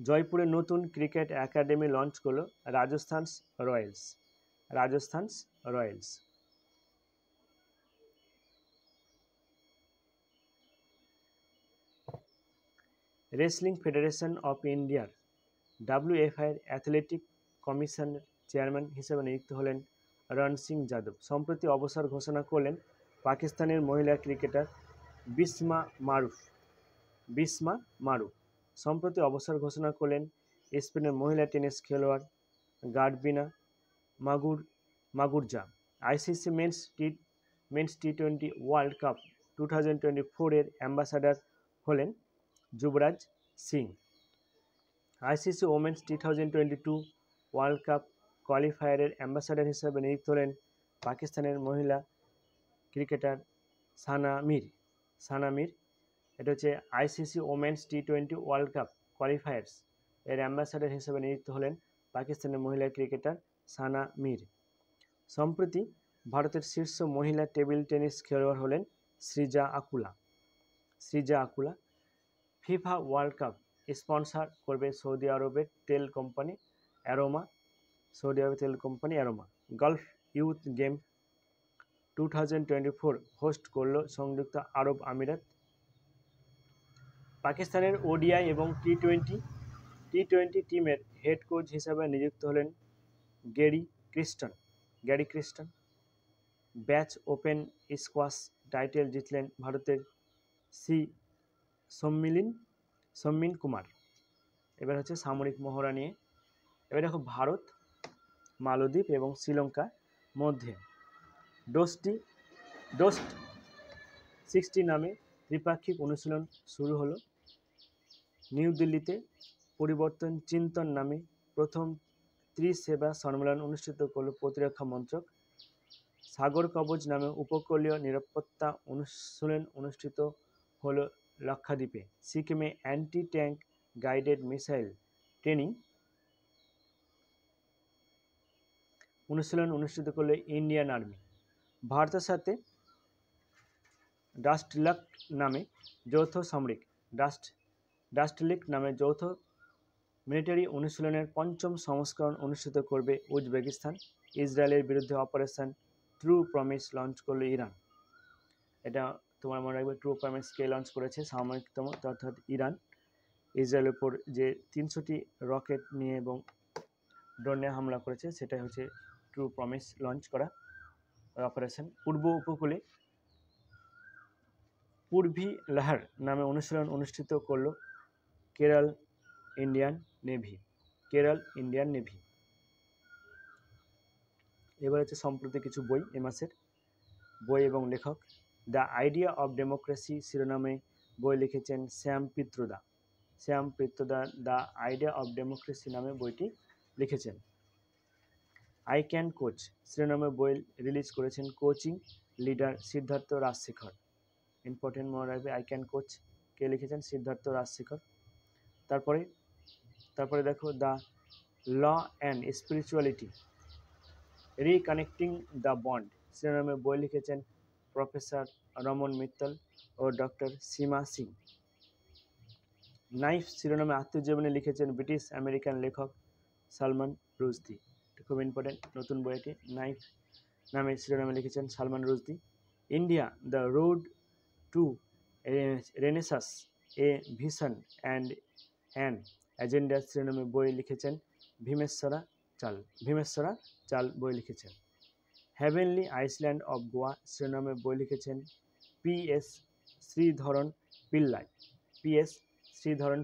জয়পুরে নতুন ক্রিকেট একাডেমি লঞ্চ করল Rajasthan Royals. Wrestling federation of ইন্ডিয়ার WFI-এর অ্যাথলেটিক কমিশনের চেয়ারম্যান হিসেবে নিযুক্ত হলেন রণ সিং যাদব। সম্প্রতি অবসর ঘোষণা করলেন পাকিস্তানের মহিলা ক্রিকেটার বিসমা মারুফ। সম্প্রতি অবসর ঘোষণা করলেন স্পেনের মহিলা টেনিস খেলোয়াড় গার্বিনা মাগুরজা। আইসিসি মেন্স টি20 ওয়ার্ল্ড কাপ 2024-এর অ্যাম্বাসাডার হলেন যুবরাজ সিং। আইসিসি ওমেন্স টি2022 ওয়ার্ল্ড কাপ কোয়ালিফায়ারের অ্যাম্বাসাডার হিসেবে নিযুক্ত হলেন পাকিস্তানের মহিলা ক্রিকেটার সানা মির। এটা হচ্ছে ICC women's T20 world cup qualifiers এর অ্যাম্বাসাডার হিসেবে নিযুক্ত হলেন পাকিস্তানের মহিলা ক্রিকেটার সানা মির। সম্প্রতি ভারতের শীর্ষ মহিলা টেবিল টেনিস খেলোয়াড় হলেন Srija Akula. FIFA world cup sponsor করবে সৌদি আরবের তেল company aroma. Golf youth game 2024 host করল সংযুক্ত আরব আমিরাত। পাকিস্তানের ওডিআই এবং টি20 টিমের হেড কোচ হিসেবে নিযুক্ত হলেন Gary Kirsten. Batch open squash title জিতলেন ভারতের সম্মিন কুমার। এবার হচ্ছে সামরিক মহড়া নিয়ে। এবার দেখো ভারত, মালদ্বীপ এবং শ্রীলঙ্কার মধ্যে ডোস্ট 60 নামে ত্রিপাক্ষিক অনুশীলন শুরু হলো। নিউ দিল্লিতে পরিবর্তন চিন্তন নামে প্রথম ত্রিসেবা সম্মেলন অনুষ্ঠিত করল প্রতিরক্ষা মন্ত্রক। সাগর কবচ নামে উপকূলীয় নিরাপত্তা অনুশীলন অনুষ্ঠিত হলো লাক্ষাদ্বীপে। সিকিমে anti tank guided missile training অনুশীলন অনুষ্ঠিত করলো ইন্ডিয়ান আর্মি। ভারতের সাথে ডাস্টলিক নামে যৌথ মিলিটারি অনুশীলনের পঞ্চম সংস্করণ অনুষ্ঠিত করবে উজবেকিস্তান। ইসরায়েলের বিরুদ্ধে অপারেশন ট্রু প্রমিস লঞ্চ করলো ইরান। এটা তোমার মনে রাখবে, ট্রু প্রমিস কে লঞ্চ করেছে? সামরিকতম অর্থাৎ ইরান। ইসরায়েলের উপর যে 300টি রকেট নিয়ে এবং ড্রোনে হামলা করেছে সেটাই হচ্ছে ট্রু প্রমিস লঞ্চ করা অপারেশন। পূর্ব উপকূলে পূর্বী লাহার নামে অনুশীলন অনুষ্ঠিত করল কেরল ইন্ডিয়ান নেভি। এবার হচ্ছে সম্প্রতি কিছু বই, এ মাসের বই এবং লেখক। দ্য আইডিয়া অফ ডেমোক্রেসি শিরোনামে বই লিখেছেন Sam Pitroda. The idea of democracy নামে বইটি লিখেছেন। আই ক্যান কোচ শিরোনামে বই রিলিজ করেছেন coaching leader Siddharth Rajshekhar. Important মনে রাখবে, আই ক্যান কোচ কে লিখেছেন? সিদ্ধার্থ রাজশেখর। তারপরে দেখো the law and spirituality reconnecting the bond শিরোনামে বই লিখেছেন প্রফেসর রমন মিত্তল ও ডক্টর সীমা সিং। নাইফ শিরোনামে আত্মজীবনী লিখেছেন ব্রিটিশ আমেরিকান লেখক সালমান রুশদি। খুব ইম্পর্টেন্ট নতুন বইটি। নাইফ নামে শিরোনামে লিখেছেন Salman Rushdie. India the road to renaissance a vision and an agenda শিরোনামে বই লিখেছেন ভীমেশ্বরা চাল বই লিখেছেন। হেভেনলি আইল্যান্ড অফ গোয়া শিরোনামে বই লিখেছেন PS Sreedharan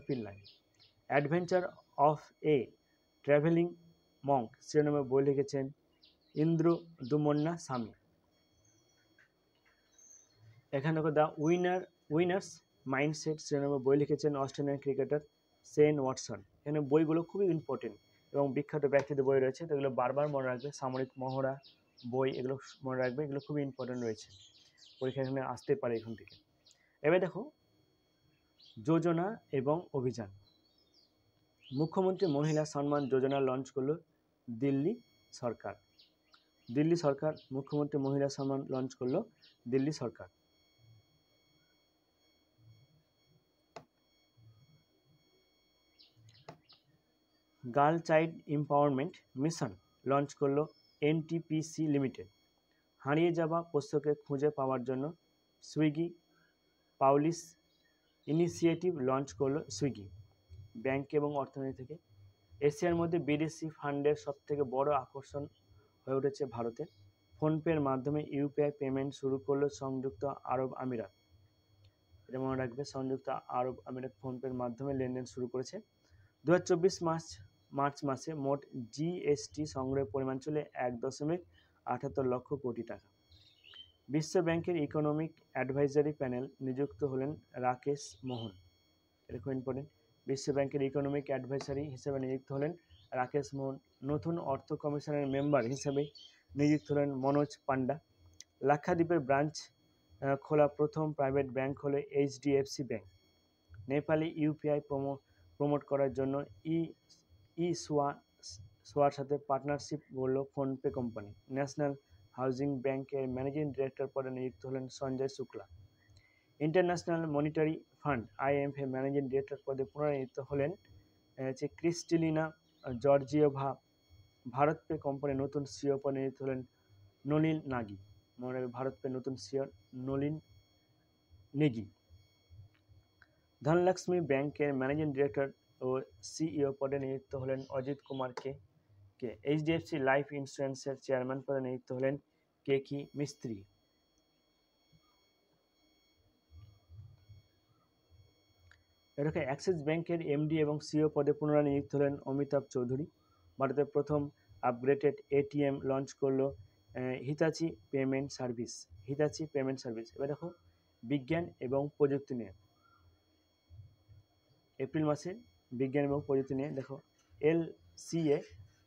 Pillai. Adventure of a travelling monk শিরোনামে বই লিখেছেন ইন্দ্র দুমন্না স্বামী। এখানে দেখো দ্য উইনার্স মাইন্ডসেট শিরোনামে বই লিখেছেন অস্ট্রেলিয়ান ক্রিকেটার শেন ওয়াটসন। এখানে বইগুলো খুবই ইম্পর্টেন্ট এবং বিখ্যাত ব্যক্তিদের বই রয়েছে, তো এগুলো বারবার মনে রাখবে। সামরিক মহড়া বই, এগুলো মনে রাখবে, এগুলো খুবই ইম্পর্টেন্ট রয়েছে, পরীক্ষা এখানে আসতে পারে এখান থেকে। এবার দেখো যোজনা এবং অভিযান। মুখ্যমন্ত্রী মহিলা সম্মান যোজনা লঞ্চ করলো দিল্লি সরকার। দিল্লি সরকার মুখ্যমন্ত্রী মহিলা সম্মান লঞ্চ করলো দিল্লি সরকার। Girl child empowerment mission launch করলো এনটিপিসি লিমিটেড। হারিয়ে যাওয়া পোষ্যকে খুঁজে পাওয়ার জন্য সুইগি পাউলিশ ইনিশিয়েটিভ লঞ্চ করলো সুইগি। ব্যাংক এবং অর্থনীতি থেকে এশিয়ার মধ্যে বিদেশি ফান্ডের সবথেকে বড় আকর্ষণ হয়ে উঠেছে ভারতে। ফোনপের মাধ্যমে ইউপিআই পেমেন্ট শুরু করলো সংযুক্ত আরব আমিরাত। এটা মনে রাখবে, সংযুক্ত আরব আমিরাত ফোনপের মাধ্যমে লেনদেন শুরু করেছে। 2024 মার্চ মাসে মোট জিএসটি সংগ্রহের পরিমাণ ছিল 1.78 লক্ষ কোটি টাকা। বিশ্ব ব্যাংকের ইকোনমিক অ্যাডভাইজারি প্যানেল নিযুক্ত হলেন রাকেশ মোহন। এটা খুব ইম্পর্টেন্ট। বিশ্ব ব্যাংকের ইকোনমিক অ্যাডভাইজারি হিসেবে নিযুক্ত হলেন রাকেশ মোহন। নতুন অর্থ কমিশনের মেম্বার হিসেবে নিযুক্ত হলেন মনোজ পান্ডা। লাক্ষাদ্বীপের ব্রাঞ্চ খোলা প্রথম প্রাইভেট ব্যাংক হলো HDFC bank. Nepali UPI promote করার জন্য সোয়ার সাথে পার্টনারশিপ গড়ল ফোনপে কোম্পানি। ন্যাশনাল হাউজিং ব্যাংকের ম্যানেজিং ডিরেক্টর পদে নিযুক্ত হলেন Sanjay Shukla. International monetary fund IMF এর ম্যানেজিং ডিরেক্টর পদে পুনর্নিযুক্ত হলেন ক্রিস্টেলিনা জর্জিয়েভা। ভারত পে কোম্পানির নতুন সিইও পদে নিযুক্ত হলেন নলিন নাগি। মনে রাখবে, ভারত পে নতুন সিইও নলিন নেগি। ধনলক্ষ্মী ব্যাংকের ম্যানেজিং ডিরেক্টর ও সিইও পদে নিযুক্ত হলেন অজিত কুমার কে। এইচডিএফসি লাইফ ইন্স্যুরেন্সের চেয়ারম্যান পদে নিযুক্ত হলেন কেকি মিস্ত্রি। এরপরে অ্যাক্সিস ব্যাংকের এমডি এবং সিইও পদে পুনরায় নিযুক্ত হলেন অমিতাভ চৌধুরী। ভারতের প্রথম আপগ্রেডেড এটিএম লঞ্চ করলো হিতাচি পেমেন্ট সার্ভিস। এবার দেখো বিজ্ঞান এবং প্রযুক্তি নিয়ে। এপ্রিল মাসে বিজ্ঞান এবং প্রযুক্তি নিয়ে দেখো LCA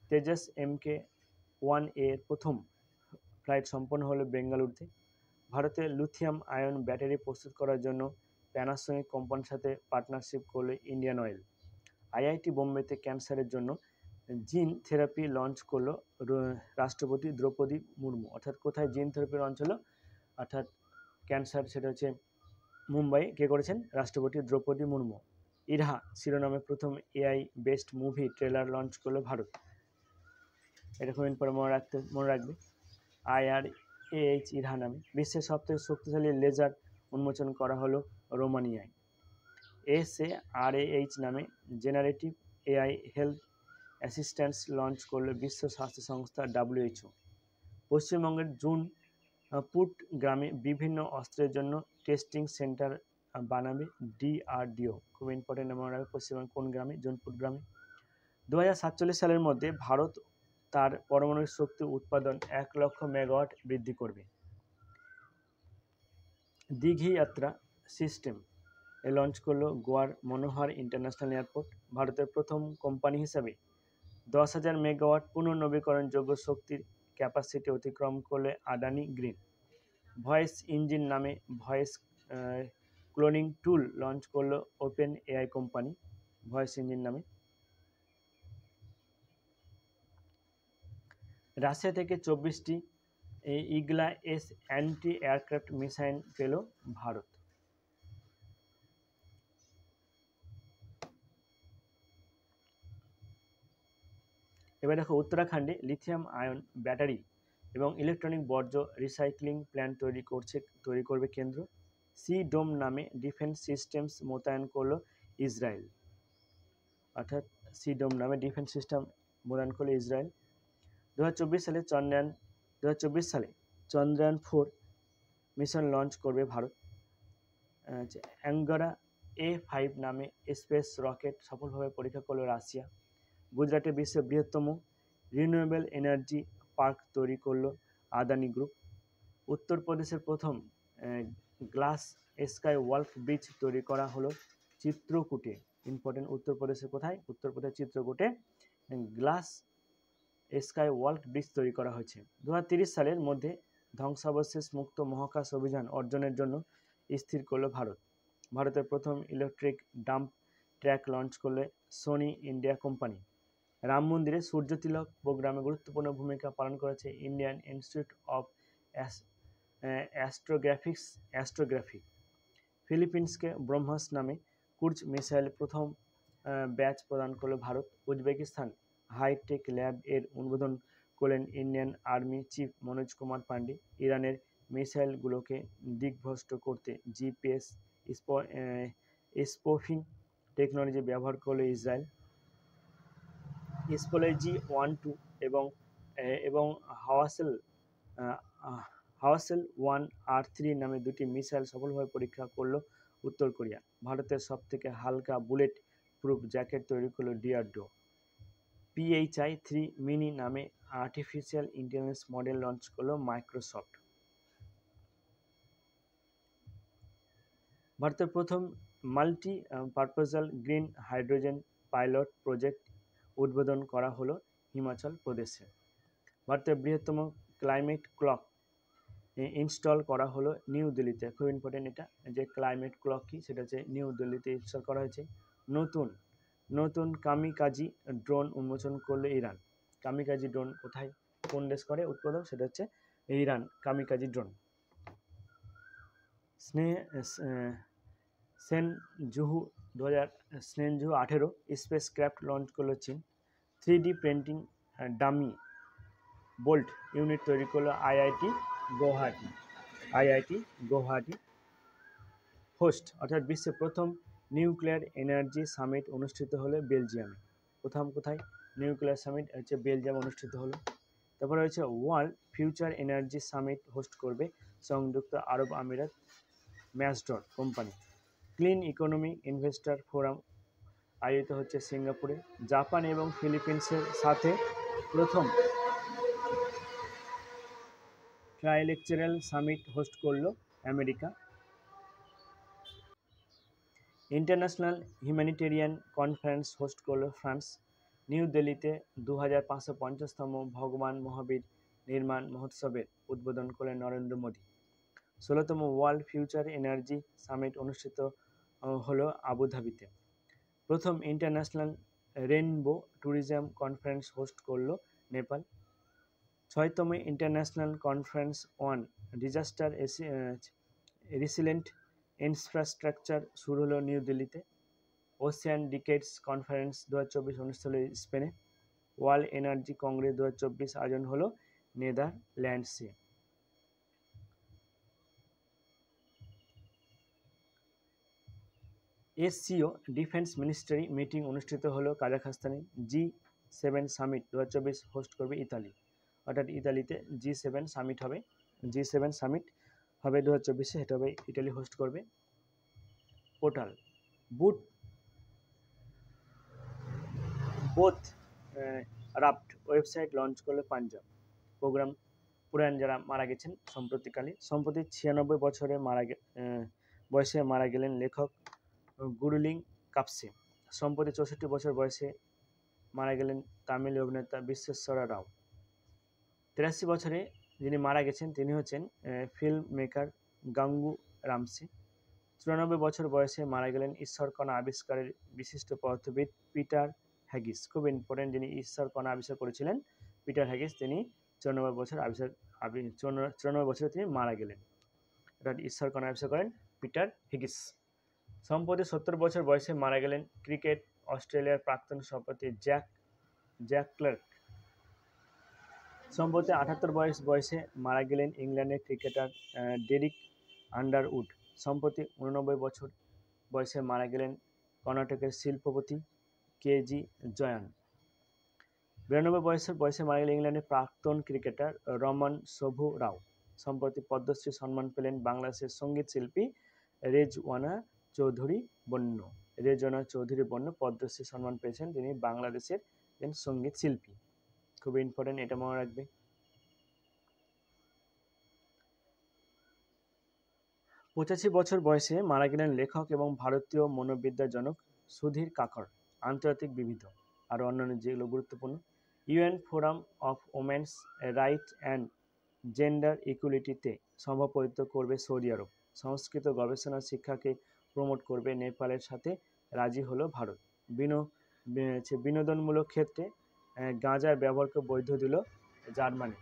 তেজস MK-1 এর প্রথম ফ্লাইট সম্পন্ন হলো বেঙ্গালুরুতে। ভারতে লিথিয়াম আয়ন ব্যাটারি প্রস্তুত করার জন্য প্যানাসোনিক কোম্পানির সাথে পার্টনারশিপ করলো ইন্ডিয়ান অয়েল। আইআইটি বোম্বেতে ক্যান্সারের জন্য জিন থেরাপি লঞ্চ করলো রাষ্ট্রপতি দ্রৌপদী মুর্মু। অর্থাৎ কোথায় জিন থেরাপি লঞ্চ হলো, অর্থাৎ ক্যান্সার, সেটা হচ্ছে মুম্বাই। কে করেছেন? রাষ্ট্রপতি দ্রৌপদী মুর্মু। ইরহা শিরোনামে প্রথম AI based movie trailer launch করলো ভারত। এরকম পরে মনে রাখবে IRAH ইরহা নামে। বিশ্বের সবথেকে শক্তিশালী লেজার উন্মোচন করা হলো রোমানিয়ায়। SARAH নামে generative AI health assistance launch করলো বিশ্ব স্বাস্থ্য সংস্থা WHO। পশ্চিমবঙ্গের জুনপুট গ্রামে বিভিন্ন অস্ত্রের জন্য টেস্টিং সেন্টার বানাবে DRDO। খুব ইম্পর্টেন্ট মনে রাখবে, পশ্চিমবঙ্গ কোন গ্রামে? জুনপুট গ্রামে। 2047 সালের মধ্যে ভারত তার পারমাণবিক শক্তি উৎপাদন 1 লক্ষ মেগাওয়াট বৃদ্ধি করবে। দীঘি যাত্রা সিস্টেম লঞ্চ করলো গোয়ার মনোহর ইন্টারন্যাশনাল এয়ারপোর্ট। ভারতের প্রথম কোম্পানি হিসাবে 10,000 মেগাওয়াট পুনর্নবীকরণযোগ্য শক্তির ক্যাপাসিটি অতিক্রম করলে আদানি গ্রিন। ভয়েস ইঞ্জিন নামে ভয়েস ক্লোনিং টুল লঞ্চ করলো open AI company, voice engine নামে। রাশিয়া থেকে 24টি ইগলা-এস অ্যান্টি এয়ারক্রাফট মিসাইল পেল ভারত। এবার দেখো উত্তরাখণ্ডে লিথিয়াম আয়ন ব্যাটারি এবং ইলেকট্রনিক বর্জ্য রিসাইক্লিং প্ল্যান্ট তৈরি করবে কেন্দ্র। সি ডোম নামে ডিফেন্স সিস্টেমস মোতায়েন করলো ইসরায়েল। অর্থাৎ সি ডোম নামে ডিফেন্স সিস্টেম মোতায়েন করলো ইসরায়েল। 2024 সালে চন্দ্রায়ন 4 মিশন লঞ্চ করবে ভারত। অ্যাঙ্গোরা A5 নামে স্পেস রকেট সফলভাবে পরীক্ষা করলো রাশিয়া। গুজরাটে বিশ্বের বৃহত্তম রিনিউয়েবল এনার্জি পার্ক তৈরি করলো আদানি গ্রুপ। উত্তরপ্রদেশের প্রথম গ্লাস স্কাই ওয়াক ব্রিজ তৈরি করা হলো চিত্রকূটে। ইম্পর্টেন্ট, উত্তরপ্রদেশে কোথায়? উত্তরপ্রদেশ চিত্রকূটে গ্লাস স্কাই ওয়াক ব্রিজ তৈরি করা হয়েছে। 2030 সালের মধ্যে ধ্বংসাবশেষ মুক্ত মহাকাশ অভিযান অর্জনের জন্য স্থির করল ভারত। ভারতের প্রথম ইলেকট্রিক ডাম্প ট্র্যাক লঞ্চ করলে সোনি ইন্ডিয়া কোম্পানি। রাম মন্দিরে সূর্য তিলক প্রোগ্রামে গুরুত্বপূর্ণ ভূমিকা পালন করেছে ইন্ডিয়ান ইনস্টিটিউট অফ অ্যাস্ট্রোগ্রাফি। ফিলিপিন্সকে ব্রহ্মস নামে ক্রুজ মিসাইল প্রথম ব্যাচ প্রদান করল ভারত। উজবেকিস্তান হাইটেক ল্যাব এর উদ্বোধন করলেন Indian army chief Manoj Kumar Pande. ইরানের মিসাইলগুলোকে দিকভ্রষ্ট করতে জিপিএস স্পোফিং টেকনোলজি ব্যবহার করলো ইসরায়েল। স্পোলেজি 1-2 এবং হাওয়াসেল 1R3 নামে দুটি মিসাইল সফলভাবে পরীক্ষা করল উত্তর কোরিয়া। ভারতের সবথেকে হালকা বুলেট প্রুফ জ্যাকেট তৈরি করল ডিআরডিও। PHI-3 মিনি নামে আর্টিফিশিয়াল ইন্টেলিজেন্স মডেল লঞ্চ করল মাইক্রোসফট। ভারতের প্রথম multi purpose green hydrogen pilot project উদ্বোধন করা হলো হিমাচল প্রদেশে। ভারতের বৃহত্তম ক্লাইমেট ক্লক ইনস্টল করা হলো নিউ দিল্লিতে। খুব ইম্পর্টেন্ট এটা, যে ক্লাইমেট ক্লক কি সেটা হচ্ছে নিউ দিল্লিতে ইনস্টল করা হয়েছে। নতুন কামিকাজি ড্রোন উন্মোচন করলো ইরান। কামিকাজি ড্রোন কোথায়, কোন দেশ করে উৎপাদন, সেটা হচ্ছে Iran. Kamikaze drone. Shenzhou 18 spacecraft launch করলো চীন। 3D printing dummy bolt unit তৈরি করলো আইআইটি গুয়াহাটি। হোস্ট অর্থাৎ বিশ্বের প্রথম নিউক্লিয়ার এনার্জি সামিট অনুষ্ঠিত হলো বেলজিয়ামে। কোথায় নিউক্লিয়ার সামিট হচ্ছে বেলজিয়াম অনুষ্ঠিত হলো। তারপরে হচ্ছে world future energy summit host করবে সংযুক্ত আরব আমিরাত Masdar company. Clean economy investor forum আয়োজিত হচ্ছে সিঙ্গাপুরে। জাপান এবং ফিলিপিন্সের সাথে প্রথম ট্রাইলেকচারাল সামিট হোস্ট করলো America. International humanitarian conference host করলো ফ্রান্স। নিউ দিল্লিতে 2550তম ভগবান মহাবীর নির্মাণ মহোৎসবের উদ্বোধন করলেন নরেন্দ্র মোদী। 16তম ওয়ার্ল্ড ফিউচার এনার্জি সামিট অনুষ্ঠিত হলো আবুধাবিতে। প্রথম international rainbow tourism conference host করলো নেপাল। 6তম international conference on disaster রেসিলেন্ট infrastructure শুরু হলো নিউ দিল্লিতে। ওশিয়ান ডিকেডস কনফারেন্স 2024 অনুষ্ঠিত হলো স্পেনে। ওয়ার্ল্ড এনার্জি কংগ্রেস 2024 আয়োজন হলো নেদারল্যান্ডসে। SCO ডিফেন্স মিনিস্ট্রি মিটিং অনুষ্ঠিত হলো কাজাখস্তানে। G7 সামিট 2024 হোস্ট করবে ইতালি। অর্থাৎ ইতালিতে G7 সামিট হবে। G7 সামিট হবে 2024-এ, সেটা হবে ইটালি হোস্ট করবে। Portal both raft website launch করলো পাঞ্জাব। প্রোগ্রাম পুরাণ যারা মারা গেছেন সম্প্রতি 96 বয়সে মারা গেলেন লেখক গুরুলিং কাপসে। সম্প্রতি 64 বছর বয়সে মারা গেলেন তামিল অভিনেতা বিশ্বেশ্বরা রাও। 83 বছরে যিনি মারা গেছেন তিনি হচ্ছেন ফিল্ম মেকার গাঙ্গু রামসে। 94 বছর বয়সে মারা গেলেন ঈশ্বরকণা আবিষ্কারের বিশিষ্ট পদার্থবিদ পিটার হ্যাগিস। খুব ইম্পর্টেন্ট, যিনি ঈশ্বরকণা আবিষ্কার করেছিলেন পিটার হ্যাগিস, তিনি 94 বছরে তিনি মারা গেলেন। অর্থাৎ ঈশ্বরকণা আবিষ্কার করেন পিটার হ্যাগিস। সম্প্রতি 70 বছর বয়সে মারা গেলেন ক্রিকেট অস্ট্রেলিয়ার প্রাক্তন সভাপতি জ্যাক ক্লার্ক। সম্প্রতি 78 বয়সে মারা গেলেন ইংল্যান্ডের ক্রিকেটার ডেরিক আন্ডারউড। সম্প্রতি 89 বছর বয়সে মারা গেলেন কর্ণাটকের শিল্পপতি কেজি জয়ান। 92 বয়সে মারা গেলেন ইংল্যান্ডের প্রাক্তন ক্রিকেটার রমন শোভু রাও। সম্প্রতি পদ্মশ্রী সম্মান পেলেন বাংলাদেশের সঙ্গীত শিল্পী রেজওয়ানা চৌধুরী বন্য পদ্মশ্রী সম্মান পেয়েছেন, তিনি বাংলাদেশের সঙ্গীত শিল্পী। খুব ইম্পর্টেন্ট, এটা মনে রাখবে। 85 বছর বয়সে মারা গেলেন লেখক এবং ভারতীয় মনোবিদ্যার জনক সুধীর কাকর। আন্তর্জাতিক বিবিধ আরও অন্যান্য যেগুলো গুরুত্বপূর্ণ, UN forum of women's right and gender ইকুয়ালিটিতে সভাপতিত্ব করবে সৌদি আরব। সংস্কৃত গবেষণা শিক্ষাকে প্রমোট করবে নেপালের সাথে রাজি হলো ভারত। বিনোদনমূলক ক্ষেত্রে গাঁজার ব্যবহারকে বৈধ দিল জার্মানি।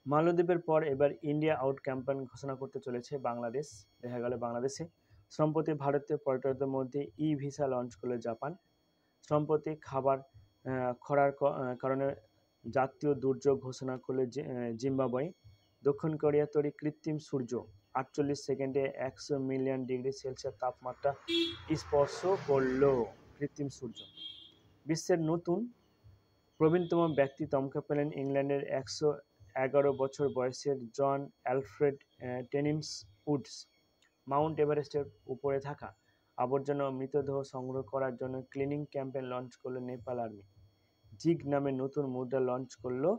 মালদ্বীপের পর এবার ইন্ডিয়া আউট ক্যাম্পেইন ঘোষণা করতে চলেছে বাংলাদেশ। দেখা গেল বাংলাদেশে সম্প্রতি ভারতীয় পর্যটকদের মধ্যে ই ভিসা লঞ্চ করলো জাপান। সম্প্রতি খরার কারণে জাতীয় দুর্যোগ ঘোষণা করলে জিম্বাবুয়ে। দক্ষিণ কোরিয়া তৈরি কৃত্রিম সূর্য 48 সেকেন্ডে 100 মিলিয়ন ডিগ্রি সেলসিয়াস তাপমাত্রা স্পর্শ করল। কৃত্রিম সূর্য। বিশ্বের নতুন প্রবীণতম ব্যক্তি তমকা পেলেন ইংল্যান্ডের 111 বছর বয়সের জন অ্যালফ্রেড টেনিমস উডস। মাউন্ট এভারেস্টের উপরে থাকা আবর্জনা ও মৃতদেহ সংগ্রহ করার জন্য ক্লিনিং ক্যাম্পেইন লঞ্চ করল নেপাল আর্মি। জিগ নামে নতুন মুদ্রা লঞ্চ করলো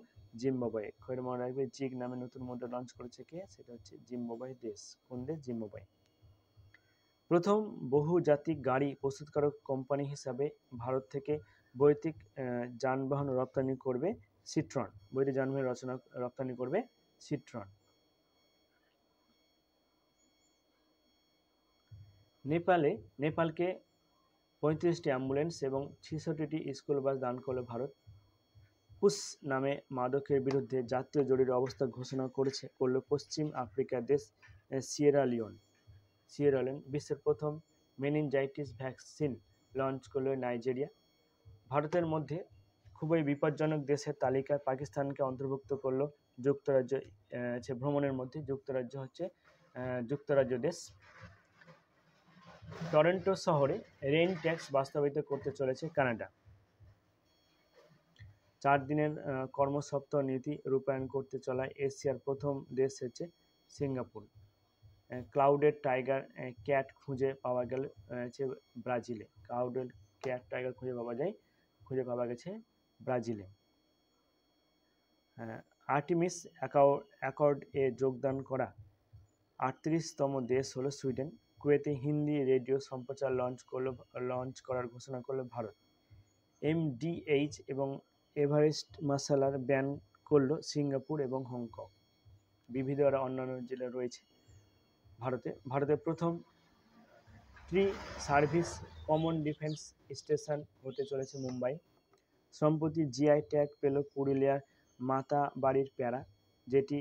জিম্বাবুয়ে। খবর মনে রাখবে, জিগ নামে নতুন মুদ্রা লঞ্চ করেছে কে? সেটা হচ্ছে জিম্বাবুয়ে দেশ। কোন দেশ? জিম্বাবুয়ে। প্রথম বহুজাতিক গাড়ি প্রস্তুতকারক কোম্পানি হিসাবে ভারত থেকে বৈদ্যুতিক যানবাহন রপ্তানি করবে সিট্রন। বৈদ্যুতিক যানবাহন রপ্তানি করবে সিট্রন। নেপালকে 35টি অ্যাম্বুলেন্স এবং 66টি স্কুল বাস দান করল ভারত। পুস নামে মাদকের বিরুদ্ধে জাতীয় জরুরি অবস্থা ঘোষণা করল পশ্চিম আফ্রিকার দেশ সিয়েরা লিওন। বিশ্বের প্রথম মেনিনজাইটিস ভ্যাকসিন লঞ্চ করল নাইজেরিয়া। ভারতের মধ্যে খুবই বিপজ্জনক দেশের তালিকায় পাকিস্তানকে অন্তর্ভুক্ত করল যুক্তরাজ্য। ভ্রমণের মধ্যে যুক্তরাজ্য দেশ। টরন্টো শহরে রেইন ট্যাক্স বাস্তবায়িত করতে চলেছে কানাডা। 4 দিনের কর্মসপ্তাহ নীতি রূপায়ণ করতে চলা এশিয়ার প্রথম দেশ হচ্ছে সিঙ্গাপুর। ক্লাউডেড টাইগার ক্যাট খুঁজে পাওয়া ব্রাজিলে। ক্লাউডেড ক্যাট টাইগার খুঁজে পাওয়া গেছে ব্রাজিলে। আর্টিমিস অ্যাকর্ড-এ যোগদান করা 38তম দেশ হলো সুইডেন। কুয়েতে হিন্দি রেডিও সম্প্রচার লঞ্চ করার ঘোষণা করল ভারত। এমডিএইচ এবং এভারেস্ট মশালার ব্যান করল সিঙ্গাপুর এবং হংকং। বিবিধ আর অন্যান্য জেলা রয়েছে ভারতের প্রথম সার্ভিস কমন ডিফেন্স স্টেশন হতে চলেছে মুম্বাই। সম্প্রতি জিআই ট্যাগ পেল পুরুলিয়ার মাতাবাড়ির প্যারা, যেটি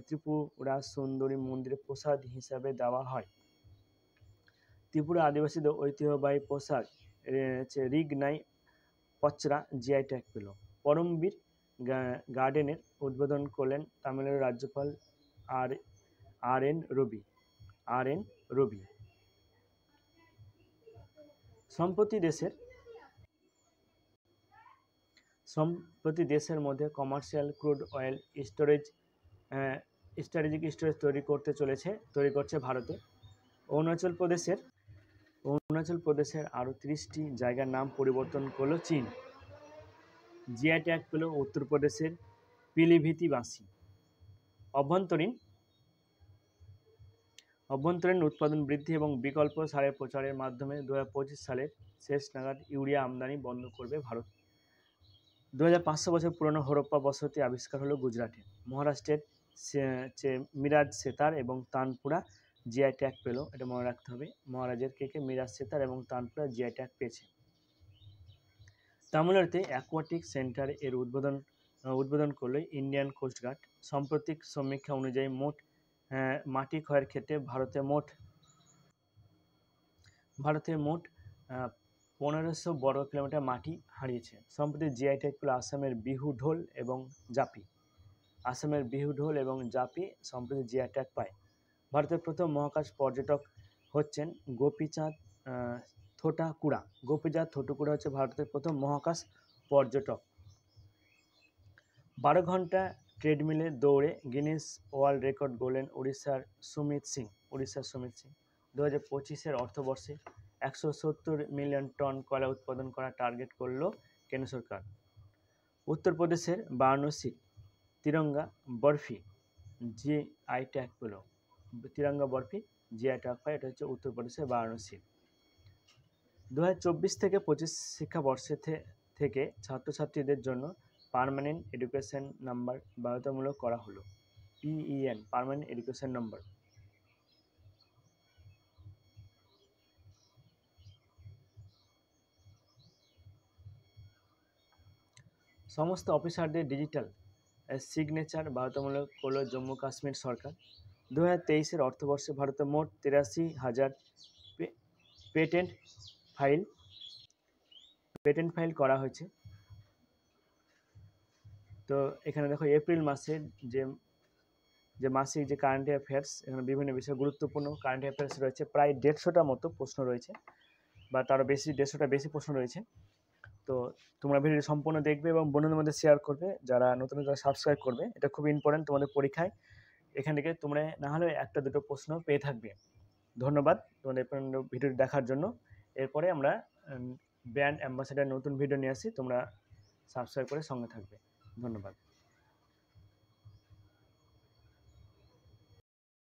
ত্রিপুরা সুন্দরী মন্দিরে প্রসাদ হিসাবে দেওয়া হয়। ত্রিপুরা আদিবাসীদের ঐতিহ্যবাহী পোশাক রিগনাই পচরা জিআই ট্যাগ পেল। পরমবীর গার্ডেনের উদ্বোধন করলেন তামিলনাড়ুর রাজ্যপাল আর এন রবি। সম্প্রতি দেশের মধ্যে commercial crude oil strategic storage তৈরি করছে ভারতে। অরুণাচল প্রদেশের আরও 30টি জায়গার নাম পরিবর্তন করল চীন। জিআই ট্যাগ পেল উত্তরপ্রদেশের পিলিভিতি বাঁশি। অভ্যন্তরীণ উৎপাদন বৃদ্ধি এবং বিকল্প সারের প্রচারের মাধ্যমে 2025 সালের শেষ নাগাদ ইউরিয়া আমদানি বন্ধ করবে ভারত। 2500 বছর পুরনো হরপ্পা বসতি আবিষ্কার হলো গুজরাটে। মহারাষ্ট্রের মিরাজ সেতার এবং তানপুরা জিআই ট্যাগ পেল। এটা মনে রাখতে হবে, মহারাজের মিরাজ সেতার এবং তানপুরা জিআই ট্যাগ পেয়েছে। তামিলনাড়ুতে অ্যাকোয়াটিক সেন্টার এর উদ্বোধন করল ইন্ডিয়ান কোস্টগার্ড। সাম্প্রতিক সমীক্ষা অনুযায়ী মাটি ক্ষয়ের ক্ষেত্রে ভারতে মোট 1500 বর্গ কিলোমিটার মাটি হারিয়েছে। সম্প্রতি জিআই ট্যাগ পেল আসামের বিহু ঢোল এবং জাপি সম্প্রতি জিআই ট্যাগ পায়। ভারতের প্রথম মহাকাশ পর্যটক হচ্ছেন গোপীচাঁদ থোটাকুড়া। হচ্ছে ভারতের প্রথম মহাকাশ পর্যটক। 12 ঘন্টা ট্রেডমিলে দৌড়ে গিনেস ওয়ার্ল্ড রেকর্ড গড়লেন উড়িষ্যার সুমিত সিং। 2025 অর্থবর্ষে 170 মিলিয়ন টন কয়লা উৎপাদন করার টার্গেট করল কেন্দ্র সরকার। উত্তরপ্রদেশের বারাণসী তিরঙ্গা বরফি জিআই ট্যাগ পেল। তিরঙ্গা বরফি জিআই ট্যাগ পায়, এটা হচ্ছে উত্তরপ্রদেশের বারাণসী। 2024 থেকে 25 শিক্ষাবর্ষে থেকে ছাত্রছাত্রীদের জন্য পার্মানেন্ট এডুকেশন নাম্বার বাধ্যতামূলক করা হলো। PEN permanent education number. সমস্ত অফিসারদের ডিজিটাল সিগনেচার বাধ্যতামূলক করল জম্মু কাশ্মীর সরকার। 2023-এর অর্থবর্ষে ভারতে মোট 83,000 পেটেন্ট ফাইল করা হয়েছে। তো এখানে দেখো এপ্রিল মাসের যে মাসিক যে কারেন্ট অ্যাফেয়ার্স, এখানে বিভিন্ন বিষয়ে গুরুত্বপূর্ণ কারেন্ট অ্যাফেয়ার্স রয়েছে, প্রায় 150টার মতো প্রশ্ন রয়েছে, বা তারও বেশি, 150টা বেশি প্রশ্ন রয়েছে। তো তোমরা ভিডিওটি সম্পূর্ণ দেখবে এবং বন্ধুদের মধ্যে শেয়ার করবে, যারা নতুন সাবস্ক্রাইব করবে। এটা খুব ইম্পর্টেন্ট তোমাদের পরীক্ষায়, এখান থেকে তোমরা না হলেও একটা দুটো প্রশ্ন পেয়ে থাকবে। ধন্যবাদ তোমাদের ভিডিওটি দেখার জন্য। এরপরে আমরা ব্র্যান্ড অ্যাম্বাসেডার নতুন ভিডিও নিয়ে আসি, তোমরা সাবস্ক্রাইব করে সঙ্গে থাকবে। ধন্যবাদ।